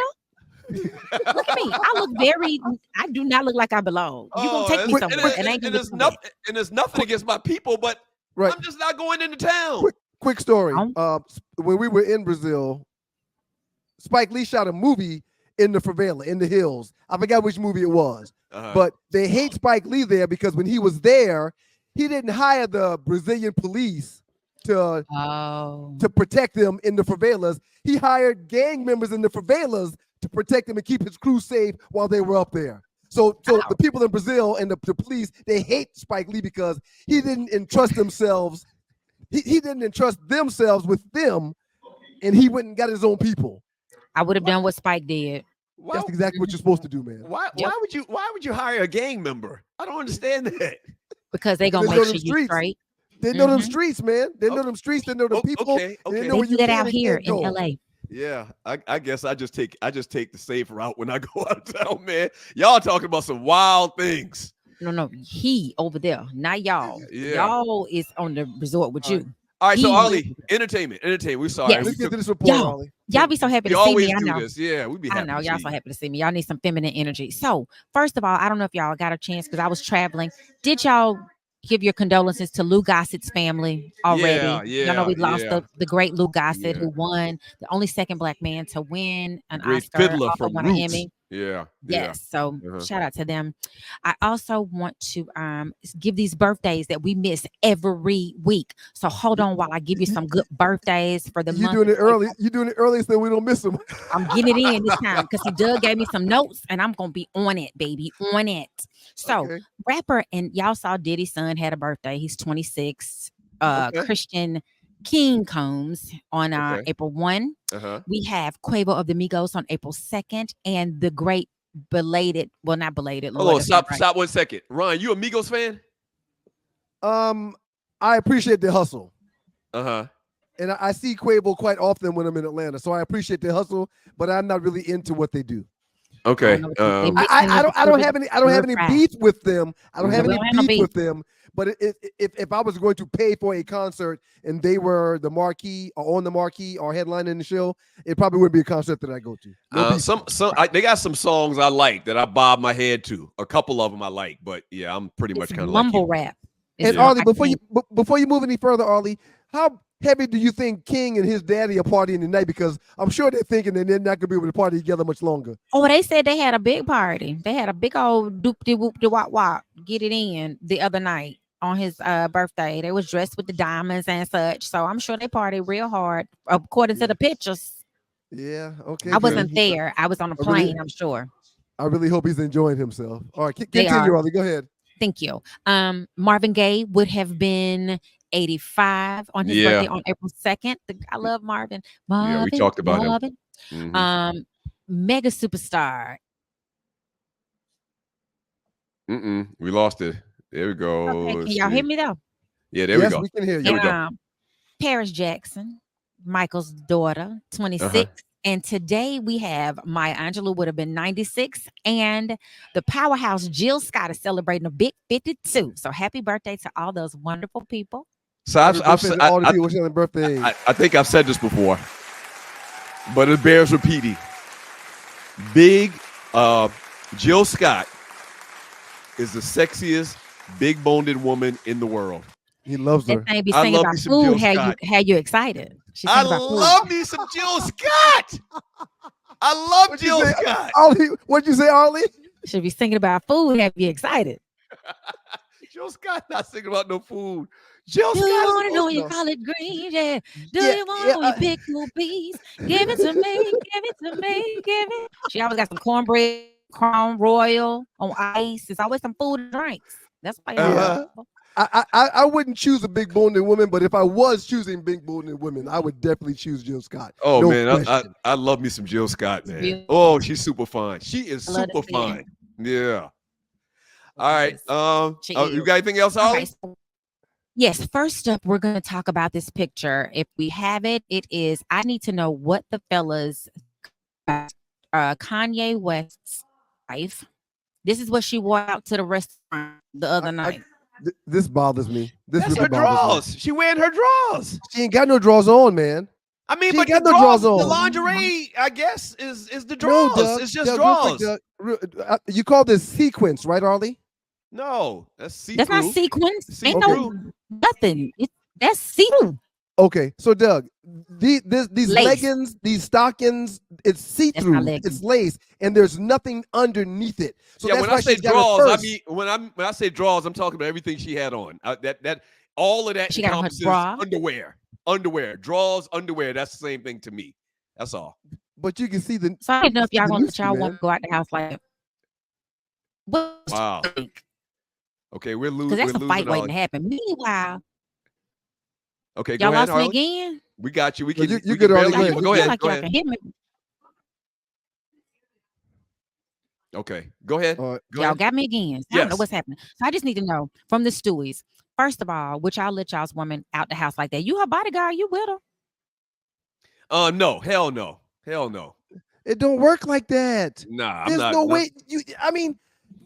G: Look at me. I do not look like I belong. You gonna take me somewhere and ain't gonna
A: and there's nothing against my people, but I'm just not going into town.
B: Quick story. When we were in Brazil, Spike Lee shot a movie in the favela, in the hills. I forgot which movie it was. But they hate Spike Lee there because when he was there, he didn't hire the Brazilian police to protect them in the favelas. He hired gang members in the favelas to protect him and keep his crew safe while they were up there. So the people in Brazil and the police, they hate Spike Lee because he didn't entrust themselves. He didn't entrust themselves with them, and he went and got his own people.
G: I would have done what Spike did.
B: That's exactly what you're supposed to do, man.
A: Why would you hire a gang member? I don't understand that.
G: Because they gonna make sure you straight.
B: They know them streets, man. They know them streets. They know them people.
A: Okay.
B: They
G: do that out here in LA.
A: Yeah, I guess I just take the safe route when I go out of town, man. Y'all talking about some wild things.
G: No, he over there, not y'all.
A: Yeah.
G: Y'all is on the resort with you.
A: All right, so Arlie, entertainment. We're sorry.
G: Yes.
B: Let's get to this report, Arlie.
G: Y'all be so happy to see me. I know.
A: This. Yeah, we be happy.
G: I know y'all so happy to see me. Y'all need some feminine energy. So first of all, I don't know if y'all got a chance because I was traveling. Did y'all give your condolences to Lou Gossett's family already? Y'all know we lost the great Lou Gossett, who won, the only second Black man to win an Oscar,
A: fiddler
G: also
A: from
G: won
A: Roots.
G: an Emmy.
A: Yeah.
G: Yes. So shout out to them. I also want to give these birthdays that we miss every week. So hold on while I give you some good birthdays for the month.
B: You're doing it early. You're doing it early so we don't miss them.
G: I'm getting it in this time because Doug gave me some notes and I'm gonna be on it, baby, on it. So rapper, and y'all saw Diddy's son had a birthday. He's 26. Christian King Combs on April 1. We have Quavo of the Migos on April 2nd, and the great not belated.
A: Hold on, stop 1 second. Ron, you a Migos fan?
B: I appreciate the hustle.
A: And
B: I see Quavo quite often when I'm in Atlanta, so I appreciate the hustle, but I'm not really into what they do.
A: Okay.
B: I don't have any beef with them. I don't have any beef with them. But if I was going to pay for a concert and they were the marquee or on the marquee or headlining the show, it probably wouldn't be a concert that I go to.
A: They got some songs I like that I bob my head to. A couple of them I like, but yeah, I'm pretty much kind of like
G: mumble rap.
B: And Arlie, before you move any further, Arlie, how heavy do you think King and his daddy are partying tonight? Because I'm sure they're thinking that they're not gonna be able to party together much longer.
G: Oh, they said they had a big party. They had a big old doop-de-whoop-de-wop-wop, get it in the other night on his birthday. They was dressed with the diamonds and such. So I'm sure they partied real hard, according to the pictures.
B: Yeah, okay.
G: I wasn't there. I was on a plane, I'm sure.
B: I really hope he's enjoying himself. All right, continue, Arlie. Go ahead.
G: Thank you. Marvin Gaye would have been 85 on his birthday on April 2nd. I love Marvin.
A: Yeah, we talked about him.
G: Mega superstar.
A: We lost it. There we go.
G: Okay. Can y'all hear me though?
A: Yeah, there we go.
B: We can hear you.
A: There we go.
G: Paris Jackson, Michael's daughter, 26. And today we have Maya Angelou would have been 96. And the powerhouse Jill Scott is celebrating a big 52. So happy birthday to all those wonderful people.
A: So I think I've said this before, but it bears repeating. Big Jill Scott is the sexiest big-boned woman in the world.
B: He loves her.
G: That thing be saying about food, how you excited. She's
A: I
G: thinking about food.
A: love me some Jill Scott. I love
B: What'd you
A: Jill
B: say?
A: Scott.
B: Arlie, what'd you say, Arlie?
G: Should be thinking about food. Have you excited?
A: Jill Scott not thinking about no food. Jill
G: Do
A: Scott
G: you
A: is
G: want to know
B: no.
G: your collard greens? Yeah. Do
B: Yeah,
G: you want
B: yeah,
G: to know your pickled peas? Give it to me. Give it to me. Give it. She always got some cornbread, Crown Royal on ice. It's always some food and drinks. That's why.
A: Uh-huh.
B: I wouldn't choose a big boned woman, but if I was choosing big boned women, I would definitely choose Jill Scott.
A: Oh
B: No
A: man,
B: question.
A: I love me some Jill Scott, man.
G: Beautiful.
A: Oh, she's super fine. She is
G: I love
A: super
G: to see it.
A: fine. Yeah. All right.
G: She
A: You
G: is.
A: got anything else, Ollie?
G: Okay, so- yes. First up, we're going to talk about this picture. If we have it, it is. I need to know what the fellas, Kanye West's wife. This is what she wore out to the restaurant the other night.
B: This bothers me. This
A: That's
B: really
A: her
B: bothers
A: drawers. She wearing her drawers.
B: me. She ain't got no drawers on, man.
A: I mean,
B: She
A: but
B: ain't
A: the
B: got no
A: drawers,
B: drawers
A: the
B: on.
A: lingerie, I guess, is the
B: No,
A: drawers.
B: Doug.
A: It's just
B: Doug, real quick,
A: drawers.
B: Doug, you call this sequence, right, Arlie?
A: No, that's see-through.
G: That's not sequence. Ain't
A: See-through.
G: no nothing. That's see-through.
B: Okay, so Doug, these
G: Lace.
B: leggings, these stockings, it's see-through,
G: leggings.
B: it's lace, and there's nothing underneath it. So
A: Yeah,
B: that's
A: when
B: why
A: I say
B: she's got her
A: drawers, I
B: purse.
A: mean when I say drawers, I'm talking about everything she had on. That all of that
G: She got on her
A: encompasses
G: bra.
A: underwear, drawers, underwear. That's the same thing to me. That's all.
B: But you can see the.
G: So I don't know if y'all
B: the
G: want
B: Newski,
G: y'all
B: man.
G: want to go out the house like that.
A: Wow. Okay, we're
G: Because
A: losing.
G: that's
A: We're
G: a fight
A: losing
G: waiting to
A: all.
G: happen. Meanwhile,
A: Okay, go
G: y'all
A: ahead,
G: lost me
A: Harley.
G: again.
A: We got you. We
B: No,
A: can.
B: you
A: we
B: good,
A: can
B: Harley.
A: barely
B: Go
A: hear
B: ahead.
A: you. Go
G: I
A: ahead.
G: feel like
A: Go
G: y'all
A: ahead.
G: can hit me.
A: Okay, go ahead.
B: All right.
A: Go
G: Y'all
A: ahead.
G: got me again. So I don't know
A: Yes.
G: what's happening. So I just need to know from the Stewies. First of all, would y'all let y'all's woman out the house like that? You her bodyguard, you with her.
A: No, hell no, hell no.
B: It don't work like that.
A: Nah,
B: There's
A: I'm not.
B: no way. I mean,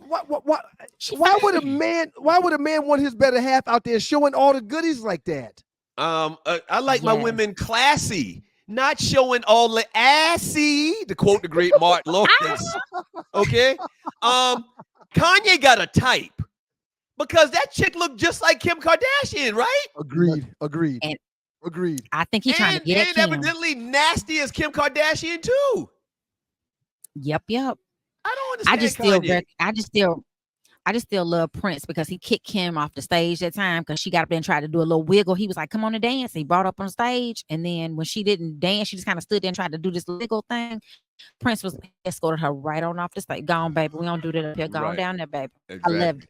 B: what?
G: She
B: Why would a
G: fine.
B: man? Why would a man want his better half out there showing all the goodies like that?
A: I like my
G: Yes.
A: women classy, not showing all the assy. To quote the great Martin Lawrence. Okay. Kanye got a type because that chick looked just like Kim Kardashian, right?
B: Agreed. Agreed.
G: And-
B: Agreed.
G: I think he's trying to get at
A: and
G: Kim.
A: evidently nasty as Kim Kardashian too.
G: Yep.
A: I don't
G: I
A: understand.
G: just still,
A: Kanye.
G: I just still love Prince because he kicked Kim off the stage that time because she got up there and tried to do a little wiggle. He was like, "Come on and dance." He brought her up on stage, and then when she didn't dance, she just kind of stood there and tried to do this wiggle thing. Prince was escorted her right on off the stage. Gone, baby. We don't do that up here. Gone
A: Right.
G: down there, baby.
A: Exactly.
G: I loved it.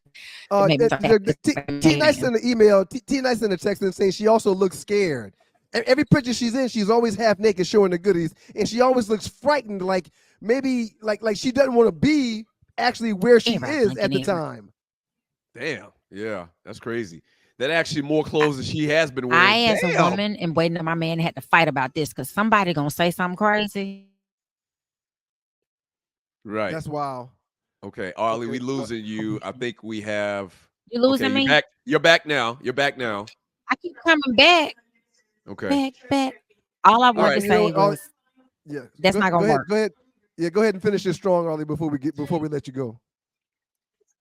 G: It made me feel
B: T Nice
G: bad.
B: in the email. T Nice in the text and saying she also looks scared. Every picture she's in, she's always half naked, showing the goodies, and she always looks frightened, like maybe like she doesn't want to be actually where she
G: Everybody
B: is at the
G: thinking
B: time.
A: Damn. Yeah, that's crazy. That actually more clothes than she has been wearing.
G: I, as a
A: Damn.
G: woman, am waiting on my man had to fight about this because somebody gonna say something crazy.
A: Right.
B: That's wild.
A: Okay, Arlie,
B: Okay,
A: we losing you. I think we have.
G: You losing
A: Okay,
G: me?
A: You're back now. You're back now.
G: I keep coming back.
A: Okay.
G: Back. All I wanted
A: right.
G: to
B: You know
G: say
B: what, Ollie?
G: was
B: Yeah,
G: That's not gonna work.
B: Go ahead. Yeah, go ahead and finish this strong, Ollie, before we let you go.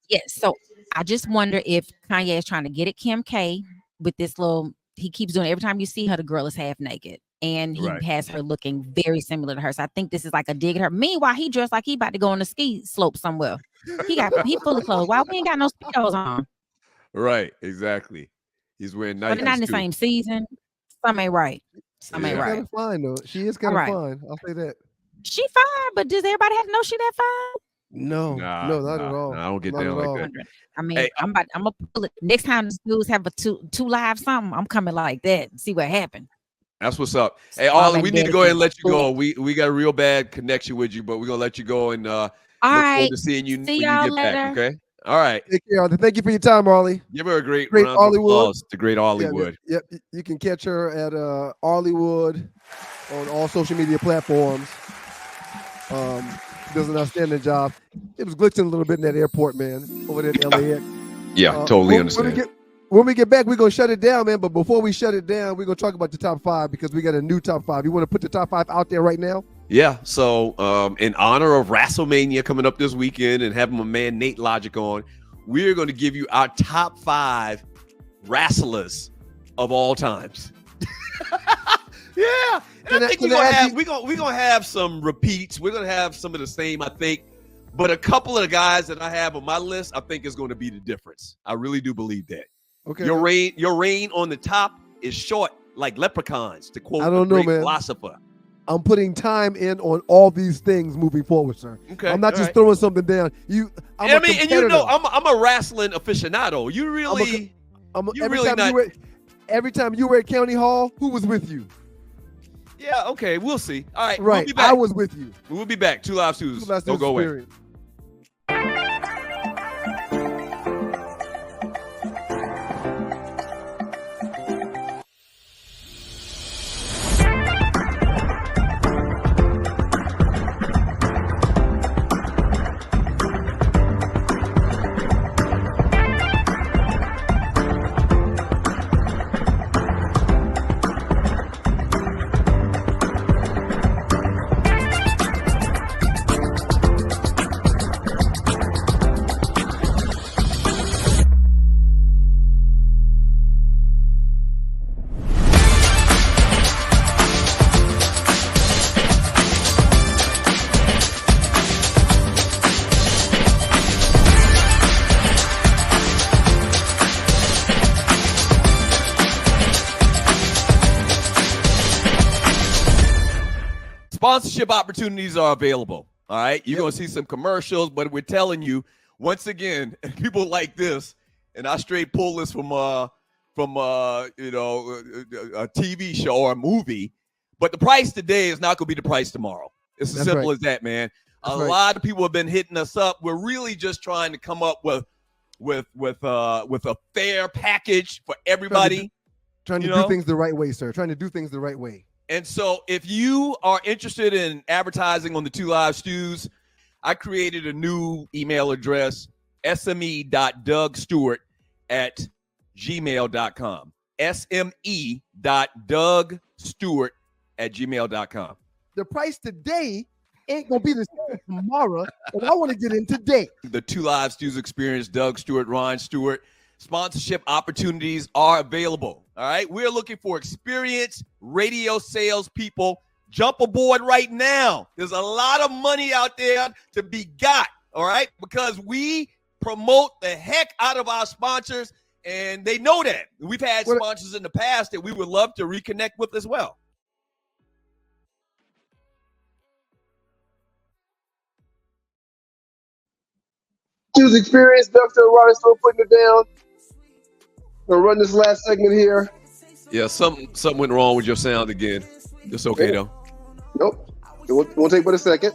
G: yes. So I just wonder if Kanye is trying to get at Kim K with this little. He keeps doing it. Every time you see her, the girl is half naked, and he
A: Right.
G: has her looking very similar to her. So I think this is like a dig at her. Meanwhile, he dressed like he about to go on a ski slope somewhere. He fully clothed. Why we ain't got no speedos on?
A: Right. Exactly. He's wearing
G: But they're not in the
A: Nikes too.
G: same season. Some ain't right. Some
A: Yeah.
G: ain't
B: She's
G: right.
B: kind of fine though. She is kind of
G: Alright.
B: fine. I'll say that.
G: She fine, but does everybody have to know she that fine?
B: No,
A: Nah,
B: no, not at
A: nah,
B: all.
A: nah, I don't get
B: Not
A: down
B: at
A: like
B: all.
A: that.
G: I mean,
A: Hey,
G: I'm gonna pull it. Next time the dudes have a two live something, I'm coming like that. See what happened.
A: That's what's up. Hey,
G: Mom
A: Arlie,
G: and
A: we need to
G: Daddy
A: go ahead and
G: can
A: let you go.
G: split.
A: We got a real bad connection with you, but we're gonna let you go and
G: All
A: look forward
G: right.
A: to seeing you
G: See
A: when you
G: y'all
A: get back.
G: later.
A: Okay. All right.
B: Take care, Arlie. Thank you for your time, Arlie.
A: Give her a great
B: Great
A: round of
B: Hollywood.
A: applause. The great
B: Yeah,
A: Hollywood.
B: Yep. You can catch her at Arleywood on all social media platforms. Does an outstanding job. It was glitching a little bit in that airport, man, over there in LAX.
A: Yeah, totally understand.
B: When we get back, we're going to shut it down, man. But before we shut it down, we're going to talk about the top 5 because we got a new top 5. You want to put the top 5 out there right now?
A: Yeah. So, in honor of WrestleMania coming up this weekend and having my man Nate Logic on, we're going to give you our top 5 wrestlers of all times. Yeah, and
B: Can
A: I
B: I-
A: think
B: can
A: we're
B: I
A: gonna
B: ask
A: have
B: you-
A: we're gonna have some repeats. We're gonna have some of the same, I think. But a couple of the guys that I have on my list, I think is going to be the difference. I really do believe that.
B: Okay.
A: Your reign on the top is short, like leprechauns, to quote
B: I don't
A: the
B: know,
A: great
B: man.
A: philosopher.
B: I'm putting time in on all these things moving forward, sir.
A: Okay,
B: I'm not
A: all
B: just
A: right.
B: throwing something down. I'm a
A: and you know,
B: competitor.
A: I'm a wrestling aficionado. You really, you're
B: every
A: really
B: time
A: not.
B: every time you were at County Hall, who was with you?
A: Yeah, okay, we'll see. All right,
B: Right,
A: we'll be back.
B: I was with you.
A: We'll be back. Two Live Stews. Don't go away.
B: Experience.
A: Sponsorship opportunities are available. All right. You're going to see some commercials, but we're telling you once again, and people like this, and I straight pull this from a TV show or a movie, but the price today is not going to be the price tomorrow. It's as simple as that, man. A lot of people have been hitting us up. We're really just trying to come up with a fair package for everybody.
B: Trying to do things the right way, sir. Trying to do things the right way.
A: And so if you are interested in advertising on the Two Live Stews, I created a new email address, sme.dougstewart@gmail.com. sme.dougstewart@gmail.com.
B: The price today ain't going to be the same tomorrow, and I want to get in today.
A: The Two Live Stews experience, Doug Stewart, Ron Stewart. Sponsorship opportunities are available. All right. We're looking for experienced radio sales people. Jump aboard right now. There's a lot of money out there to be got. All right. Because we promote the heck out of our sponsors, and they know that. We've had sponsors in the past that we would love to reconnect with as well.
F: Choose experience, Dr. Roddy still putting it down. Gonna run this last segment here.
A: Yeah, something went wrong with your sound again. It's okay though.
F: Nope. It won't take but a second.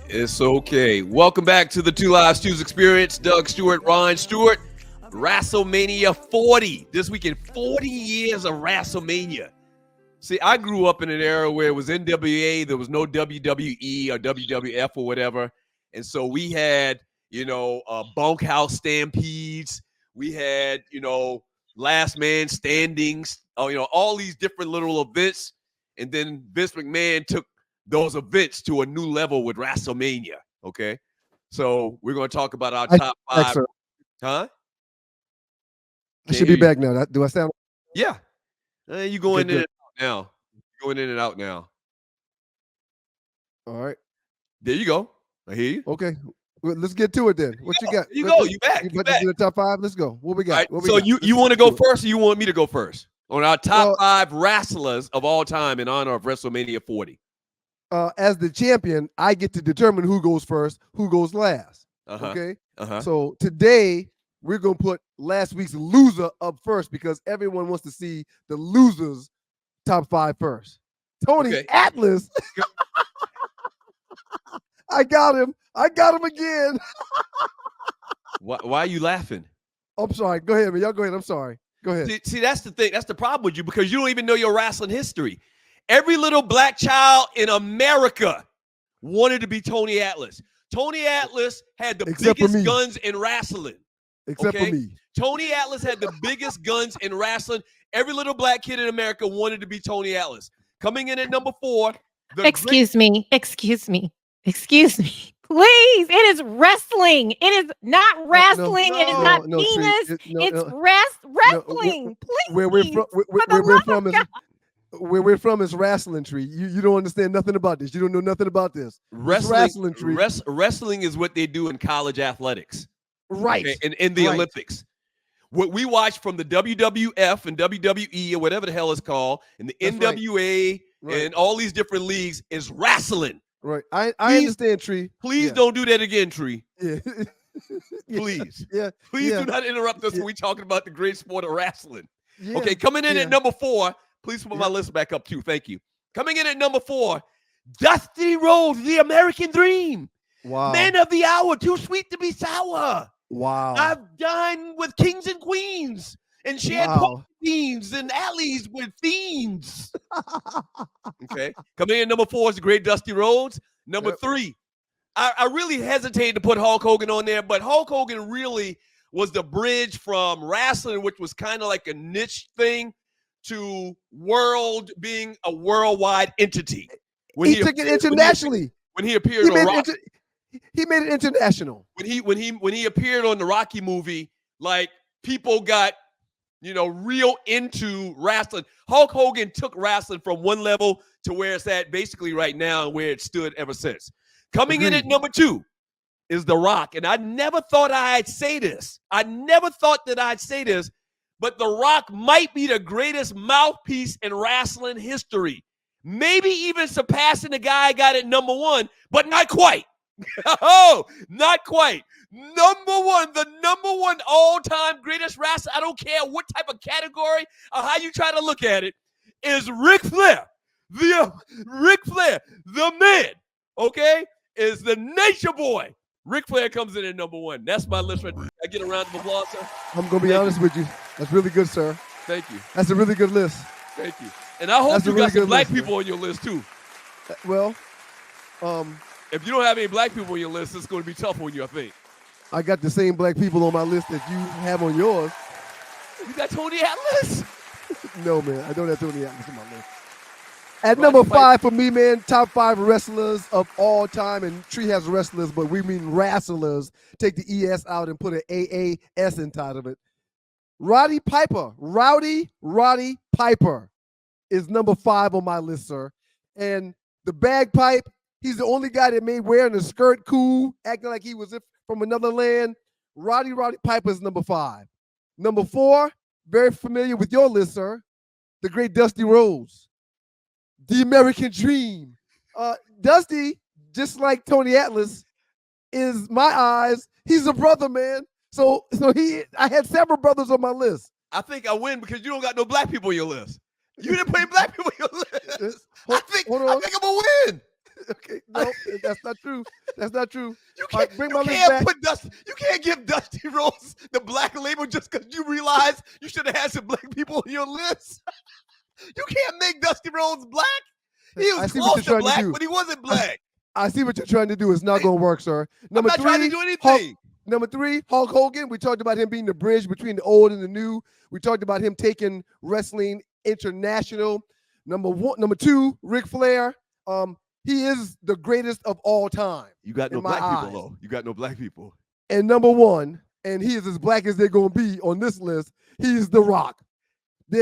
A: It's okay. Welcome back to the Two Live Stews experience. Doug Stewart, Ron Stewart. WrestleMania 40. This weekend, 40 years of WrestleMania. See, I grew up in an era where it was NWA. There was no WWE or WWF or whatever. And so we had, bunkhouse stampedes. We had, last man standings, all these different little events. And then Vince McMahon took those events to a new level with WrestleMania. Okay. So we're going to talk about our top five. Huh?
B: I should be back now. Do I sound?
A: Yeah. You going in and out now. Going in and out now.
B: All right.
A: There you go. I hear you.
B: Okay. Well, let's get to it then. What you got?
A: You go. You back.
B: You
A: You
B: back.
A: back.
B: To the top five? Let's go. What we got?
A: Right,
B: What we
A: so
B: got?
A: you want to go first, or you want me to go first on our top five wrestlers of all time in honor of WrestleMania 40?
B: As the champion, I get to determine who goes first, who goes last. Okay. So today we're gonna put last week's loser up first because everyone wants to see the losers top five first. Tony Atlas. I got him. I got him again.
A: Why are you laughing?
B: I'm sorry. Go ahead, man. Y'all go ahead. I'm sorry. Go ahead.
A: See, that's the thing. That's the problem with you because you don't even know your wrestling history. Every little black child in America wanted to be Tony Atlas. Tony Atlas had the biggest guns in wrestling.
B: Except for me.
A: Tony Atlas had the biggest guns in wrestling. Every little black kid in America wanted to be Tony Atlas. Coming in at number 4.
E: Excuse me. Please. It is wrestling. It is not wrestling. It is not penis. It's wrestling. Please.
B: Where we're from is where we're from is wrestling tree. You don't understand nothing about this. You don't know nothing about this.
A: Wrestling
B: tree.
A: Wrestling is what they do in college athletics.
B: Right.
A: Okay? And in the
B: Right.
A: Olympics. What we watch from the WWF and WWE or whatever the hell it's called, and the
B: That's
A: NWA
B: right.
A: and all these different leagues is wrestling.
B: Right. I
A: Please-
B: understand, Tree.
A: Please
B: Yeah.
A: don't do that again, Tree.
B: Yeah.
A: Please.
B: Yeah.
A: Please
B: Yeah.
A: do not interrupt us when we're talking about the great sport of wrestling.
B: Yeah.
A: Okay, coming in
B: Yeah.
A: at number 4. Please put my list back up too. Thank you. Coming in at number 4, Dusty Rhodes, the American Dream.
B: Wow.
A: Man of the hour, too sweet to be sour.
B: Wow.
A: I've dined with kings and queens and shared
B: Wow.
A: beans and alleys with fiends. Okay. Coming in at number 4 is the great Dusty Rhodes. Number 3, I really hesitated to put Hulk Hogan on there, but Hulk Hogan really was the bridge from wrestling, which was kind of like a niche thing, to being a worldwide entity.
B: He took it internationally.
A: When he appeared on Rocky.
B: He made it international.
A: When he appeared on the Rocky movie, like people got, real into wrestling. Hulk Hogan took wrestling from one level to where it's at basically right now and where it stood ever since. Coming in at number 2 is The Rock. And I never thought I'd say this. I never thought that I'd say this, but The Rock might be the greatest mouthpiece in wrestling history. Maybe even surpassing the guy I got at number 1, but not quite. Oh, not quite. The number one all-time greatest wrestler, I don't care what type of category or how you try to look at it, is Ric Flair. Ric Flair, the man, okay, is the nature boy. Ric Flair comes in at number 1. That's my list right there. I get a round of applause, sir.
B: I'm going to be honest with you. That's really good, sir.
A: Thank you.
B: That's a really good list.
A: Thank you. And I hope
B: That's a
A: you
B: really
A: got some
B: good
A: black
B: list,
A: people on your list, too.
B: Well,
A: If you don't have any black people on your list, it's going to be tough on you, I think.
B: I got the same black people on my list that you have on yours.
A: You got Tony Atlas?
B: No, man. I don't have Tony Atlas on my list. At number 5 for me, man, top 5 wrestlers of all time. And Tree has wrestlers, but we mean wrestlers. Take the ES out and put an AAS inside of it. Roddy Piper. Rowdy Roddy Piper is number 5 on my list, sir. And the bagpipe, he's the only guy that made wearing a skirt cool, acting like he was from another land. Roddy Piper is number 5. Number 4, very familiar with your list, sir. The great Dusty Rhodes. The American Dream. Dusty, just like Tony Atlas, is my eyes. He's a brother, man. So I had several brothers on my list.
A: I think I win because you don't got no black people on your list. You didn't put any black people on your list. I think I'm gonna win.
B: Okay, no, that's not true. That's not true.
A: You can't,
B: bring my list back.
A: You can't give Dusty Rhodes the black label just because you realize you should have had some black people on your list. You can't make Dusty Rhodes black. He was close to black, but he wasn't black.
B: I see what you're trying to do. It's not going to work, sir. Number
A: I'm not
B: 3,
A: trying to do anything.
B: Number 3, Hulk Hogan. We talked about him being the bridge between the old and the new. We talked about him taking wrestling international. Number 2, Ric Flair. He is the greatest of all time.
A: You got no black people, though. You got no black people.
B: And number 1, and he is as black as they're going to be on this list, he's The Rock.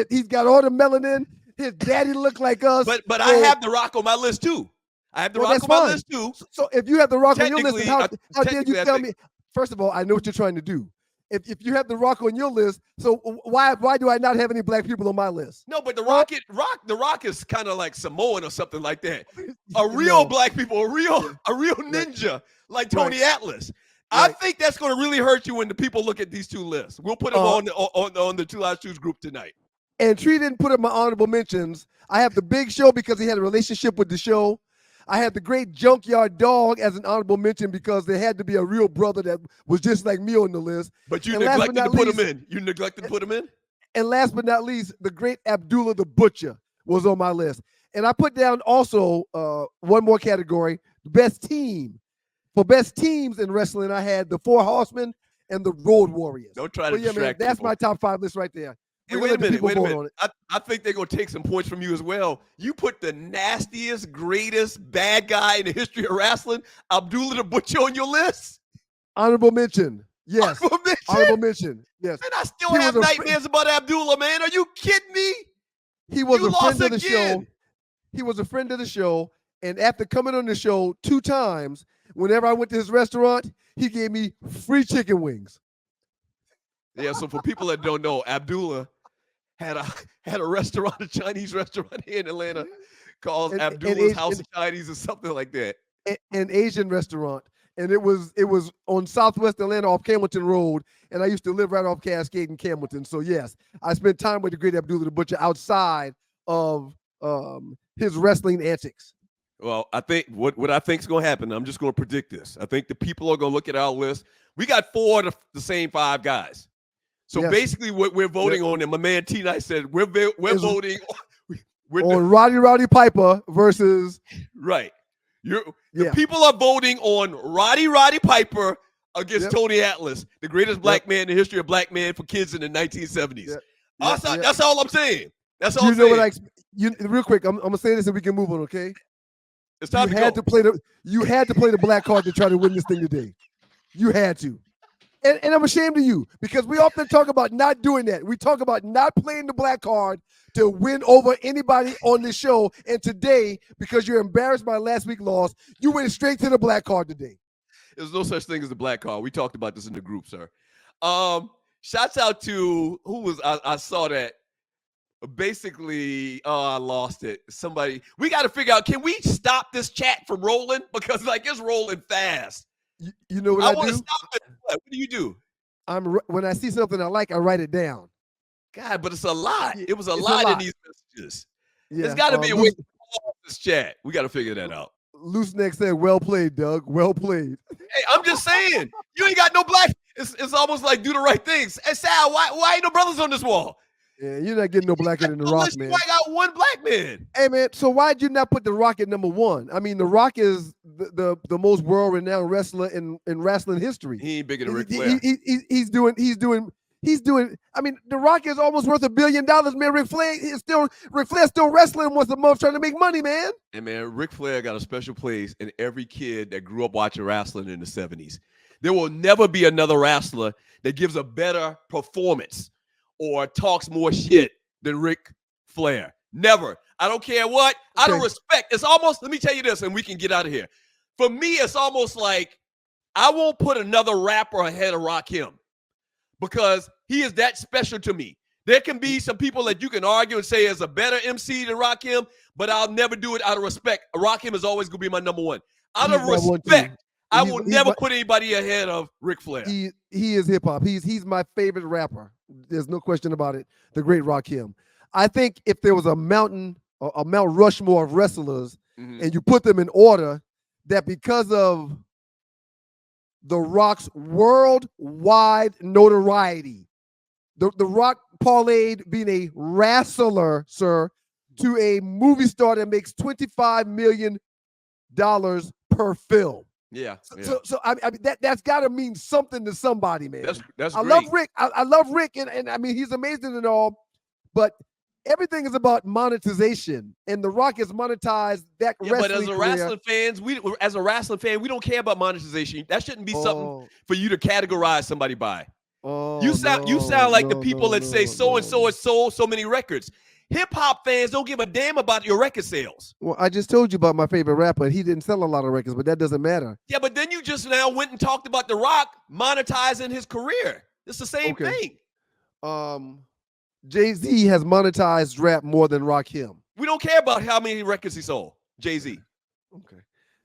B: He's got all the melanin. His daddy looked like us.
A: But I have The Rock on my list, too. I have The Rock on my list, too.
B: So if you have The Rock on your list, how dare you tell me? First of all, I know what you're trying to do. If you have The Rock on your list, so why do I not have any black people on my list?
A: No, but The Rock is kind of like Samoan or something like that. A real black people, a real ninja like Tony Atlas. I think that's going to really hurt you when the people look at these two lists. We'll put them on the Two Lives Choose group tonight.
B: And Tree didn't put in my honorable mentions. I have the Big Show because he had a relationship with the show. I had the great Junkyard Dog as an honorable mention because there had to be a real brother that was just like me on the list.
A: But you neglected to put him in. You neglected to put him in?
B: And last but not least, the great Abdullah the Butcher was on my list. And I put down also one more category, best team. For best teams in wrestling, I had the Four Horsemen and the Road Warriors.
A: Don't try to distract
B: That's
A: people.
B: my top 5 list right there.
A: Hey, wait a minute. I think they're going to take some points from you as well. You put the nastiest, greatest bad guy in the history of wrestling, Abdullah the Butcher, on your list?
B: Honorable mention. Yes. Honorable mention. Yes.
A: And I still have nightmares about Abdullah, man. Are you kidding me?
B: He was
A: You
B: a friend
A: lost
B: of the show.
A: again.
B: He was a friend of the show. And after coming on the show 2 times, whenever I went to his restaurant, he gave me free chicken wings.
A: Yeah, so for people that don't know, Abdullah had a restaurant, a Chinese restaurant here in Atlanta called Abdullah's House of Chinese or something like that.
B: An Asian restaurant. And it was on Southwest Atlanta off Campbellton Road. And I used to live right off Cascade in Campbellton. So yes, I spent time with the great Abdullah the Butcher outside of his wrestling antics.
A: Well, I think what I think is going to happen, I'm just going to predict this. I think the people are going to look at our list. We got 4 of the same 5 guys. So
B: Yes.
A: basically what we're voting on, and my man T-Night said, we're voting
B: on Roddy Piper versus
A: right. The people are voting on Roddy Piper against Tony Atlas, the greatest black man in the history of black men for kids in the 1970s. That's all I'm saying. That's all I'm saying.
B: Real quick, I'm gonna say this and we can move on, okay?
A: It's time
B: you had to play the black card to try to win this thing today. You had to. And I'm ashamed of you because we often talk about not doing that. We talk about not playing the black card to win over anybody on the show. And today, because you're embarrassed by last week's loss, you went straight to the black card today.
A: There's no such thing as the black card. We talked about this in the group, sir. Shouts out to who was I saw that. Basically, I lost it. Somebody, we got to figure out, can we stop this chat from rolling? Because it's rolling fast.
B: You know what I
A: want
B: do?
A: to stop it. What do you do?
B: When I see something I like, I write it down.
A: God, but it's a lot. It was a lot in these messages.
B: Yeah,
A: There's got to be a way to call this chat. We got to figure that out.
B: Loose Neck said, "Well played, Doug. Well played."
A: Hey, I'm just saying, you ain't got no black. It's almost like do the right things. Hey, Sal, why ain't no brothers on this wall?
B: Yeah, you're not getting no blacker than The Rock, man.
A: I got one black man.
B: Hey, man, so why'd you not put The Rock at number 1? I mean, The Rock is the most world-renowned wrestler in wrestling history.
A: He ain't bigger than Ric Flair.
B: He's doing. I mean, The Rock is almost worth $1 billion, man. Ric Flair's still wrestling once a month trying to make money, man.
A: And man, Ric Flair got a special place in every kid that grew up watching wrestling in the 70s. There will never be another wrestler that gives a better performance or talks more shit than Ric Flair. Never. I don't care what. Out of respect. It's almost, let me tell you this, and we can get out of here. For me, it's almost like I won't put another rapper ahead of Rakim because he is that special to me. There can be some people that you can argue and say is a better MC than Rakim, but I'll never do it out of respect. Rakim is always going to be my number 1. Out of respect, I will never put anybody ahead of Ric Flair.
B: He is hip-hop. He's my favorite rapper. There's no question about it. The great Rakim. I think if there was a Mount Rushmore of wrestlers and you put them in order, that because of The Rock's worldwide notoriety, The Rock parlayed being a wrestler, sir, to a movie star that makes $25 million per film.
A: Yeah.
B: So I mean that's got to mean something to somebody, man.
A: That's
B: I
A: great.
B: love Rick. I love Rick, and I mean he's amazing and all, but everything is about monetization, and The Rock is monetized that wrestling
A: but as a
B: career.
A: wrestling fan, we don't care about monetization. That shouldn't be something for you to categorize somebody by. You sound like the people that say so and so has sold so many records. Hip hop fans don't give a damn about your record sales.
B: Well, I just told you about my favorite rapper, and he didn't sell a lot of records, but that doesn't matter.
A: Yeah, but then you just now went and talked about The Rock monetizing his career. It's the same thing.
B: Jay-Z has monetized rap more than Rakim.
A: We don't care about how many records he sold. Jay-Z.
B: Okay.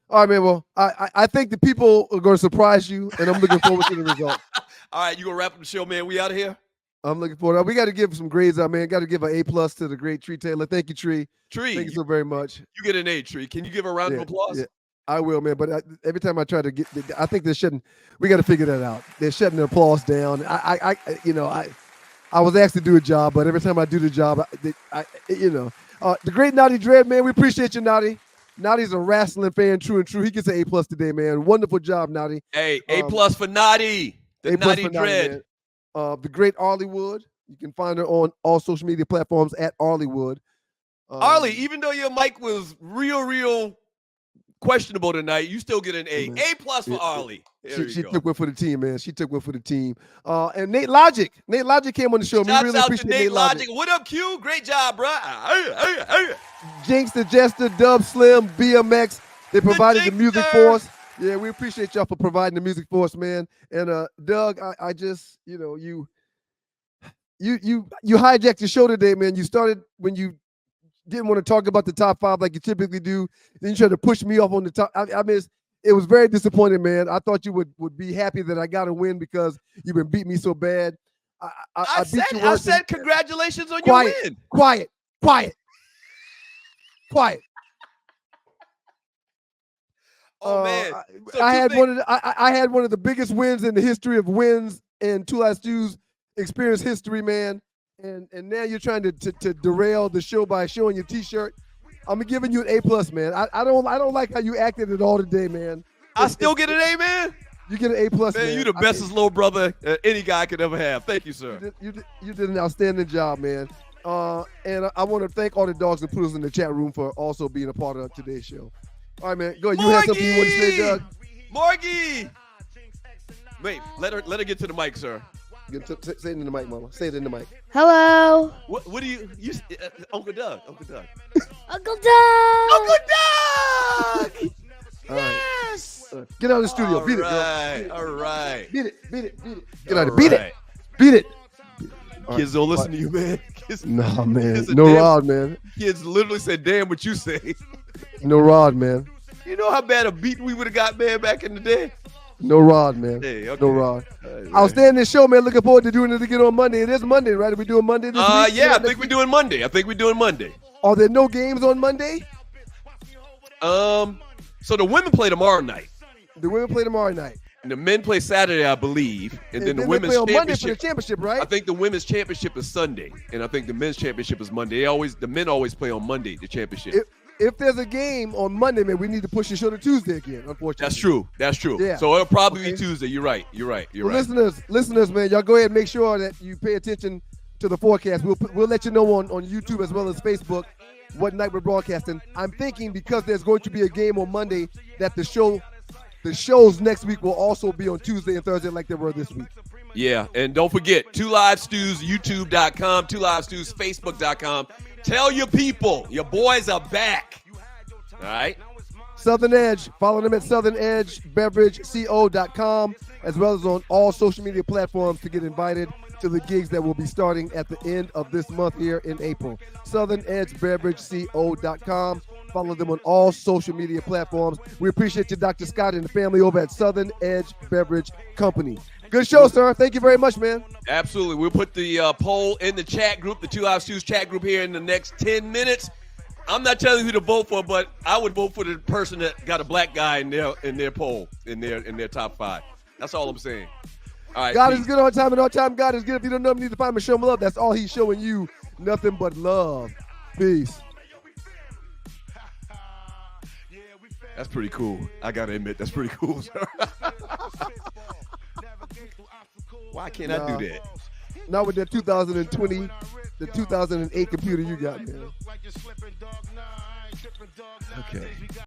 B: All right, man. Well, I think the people are going to surprise you, and I'm looking forward to the result.
A: All right, you going to wrap up the show, man? We out of here?
B: I'm looking forward. We got to give some grades out, man. Got to give an A+ to the great Tree Taylor. Thank you, Tree.
A: Tree.
B: Thank you so very much.
A: You get an A, Tree. Can you give a round of applause?
B: Yeah, I will, man. But every time I try to I think they're shutting. We got to figure that out. They're shutting the applause down. I was asked to do a job, but every time I do the job, the great Naughty Dread, man. We appreciate you, Naughty. Naughty's a wrestling fan, true and true. He gets an A+ today, man. Wonderful job, Naughty.
A: Hey, A+ for Naughty. The Naughty Dread.
B: The great Arlie Wood. You can find her on all social media platforms at Arlie Wood.
A: Arlie, even though your mic was real questionable tonight. You still get an A.
B: Man.
A: A plus for Arlie.
B: She took one for the team, man. She took one for the team. And Nate Logic came on the show.
A: Shouts
B: we really
A: out
B: appreciate
A: to Nate
B: Logic.
A: What up, Q? Great job, bro. Hey.
B: Jinx the Jester, Dub Slim, BMX. They provided the music for us. Yeah, we appreciate y'all for providing the music for us, man. And Doug, I just, you hijacked the show today, man. You started when you didn't want to talk about the top 5 like you typically do. Then you tried to push me off on the top. I mean, it was very disappointing, man. I thought you would be happy that I got a win because you've been beating me so bad. I
A: said congratulations on your win.
B: Quiet.
A: Oh man! So
B: I had one of the biggest wins in the history of wins in Two Live Stew's experience history, man. And now you're trying to derail the show by showing your T-shirt. I'm giving you an A+, man. I don't like how you acted at all today, man.
A: I still get an A, man.
B: You get an A+, man.
A: You the bestest little brother any guy could ever have. Thank you, sir.
B: You did an outstanding job, man. And I want to thank all the dogs and poodles in the chat room for also being a part of today's show. All right, man. Go ahead. You have something you want to say, Doug?
A: Morgie! Wait, let her get to the mic, sir.
B: Say it in the mic, Mama. Say it in the mic.
H: Hello.
A: What do you Uncle Doug?
H: Uncle Doug.
A: Uncle Doug!
B: Yes! Get out of the studio. Beat it, girl.
A: All right.
B: Beat it. Get out of it. Beat it.
A: Kids don't listen to you, man.
B: No, man. No rod, man.
A: Kids literally said, damn what you say.
B: No rod, man.
A: You know how bad a beat we would have got, man, back in the day?
B: No rod, man.
A: Hey, okay.
B: No rod.
A: Right.
B: Outstanding show, man. Looking forward to doing it again on Monday. It is Monday, right? Are we doing Monday this week?
A: Yeah, I think we're doing Monday.
B: Are there no games on Monday?
A: So the women play tomorrow night.
B: The women play tomorrow night.
A: And the men play Saturday, I believe. And then the women's
B: play on
A: championship.
B: Monday for the championship, right?
A: I think the women's championship is Sunday. And I think the men's championship is Monday. The men always play on Monday, the championship.
B: If there's a game on Monday, man, we need to push the show to Tuesday again, unfortunately.
A: That's true.
B: Yeah.
A: So it'll probably be Tuesday. You're right.
B: Listeners, man, y'all go ahead and make sure that you pay attention to the forecast. We'll let you know on YouTube as well as Facebook what night we're broadcasting. I'm thinking because there's going to be a game on Monday that the shows next week will also be on Tuesday and Thursday like they were this week.
A: Yeah, and don't forget, 2 Live Stews, YouTube.com, 2 Live Stews, Facebook.com. Tell your people, your boys are back. All right?
B: Southern Edge. Follow them at southernedgebeverageco.com as well as on all social media platforms to get invited to the gigs that will be starting at the end of this month here in April. southernedgebeverageco.com. Follow them on all social media platforms. We appreciate you, Dr. Scott, and the family over at Southern Edge Beverage Company. Good show, sir. Thank you very much, man.
A: Absolutely. We'll put the poll in the chat group, the 2 Live Stews chat group here in the next 10 minutes. I'm not telling you who to vote for, but I would vote for the person that got a black guy in their poll, in their top 5. That's all I'm saying. All right.
B: God is good all the time, and all time God is good. If you don't know him, you need to find him and show him love. That's all he's showing you. Nothing but love. Peace.
A: That's pretty cool. I got to admit, that's pretty cool, sir. Why can't I do that?
B: Not with that 2020, the 2008 computer you got, man.
A: Okay.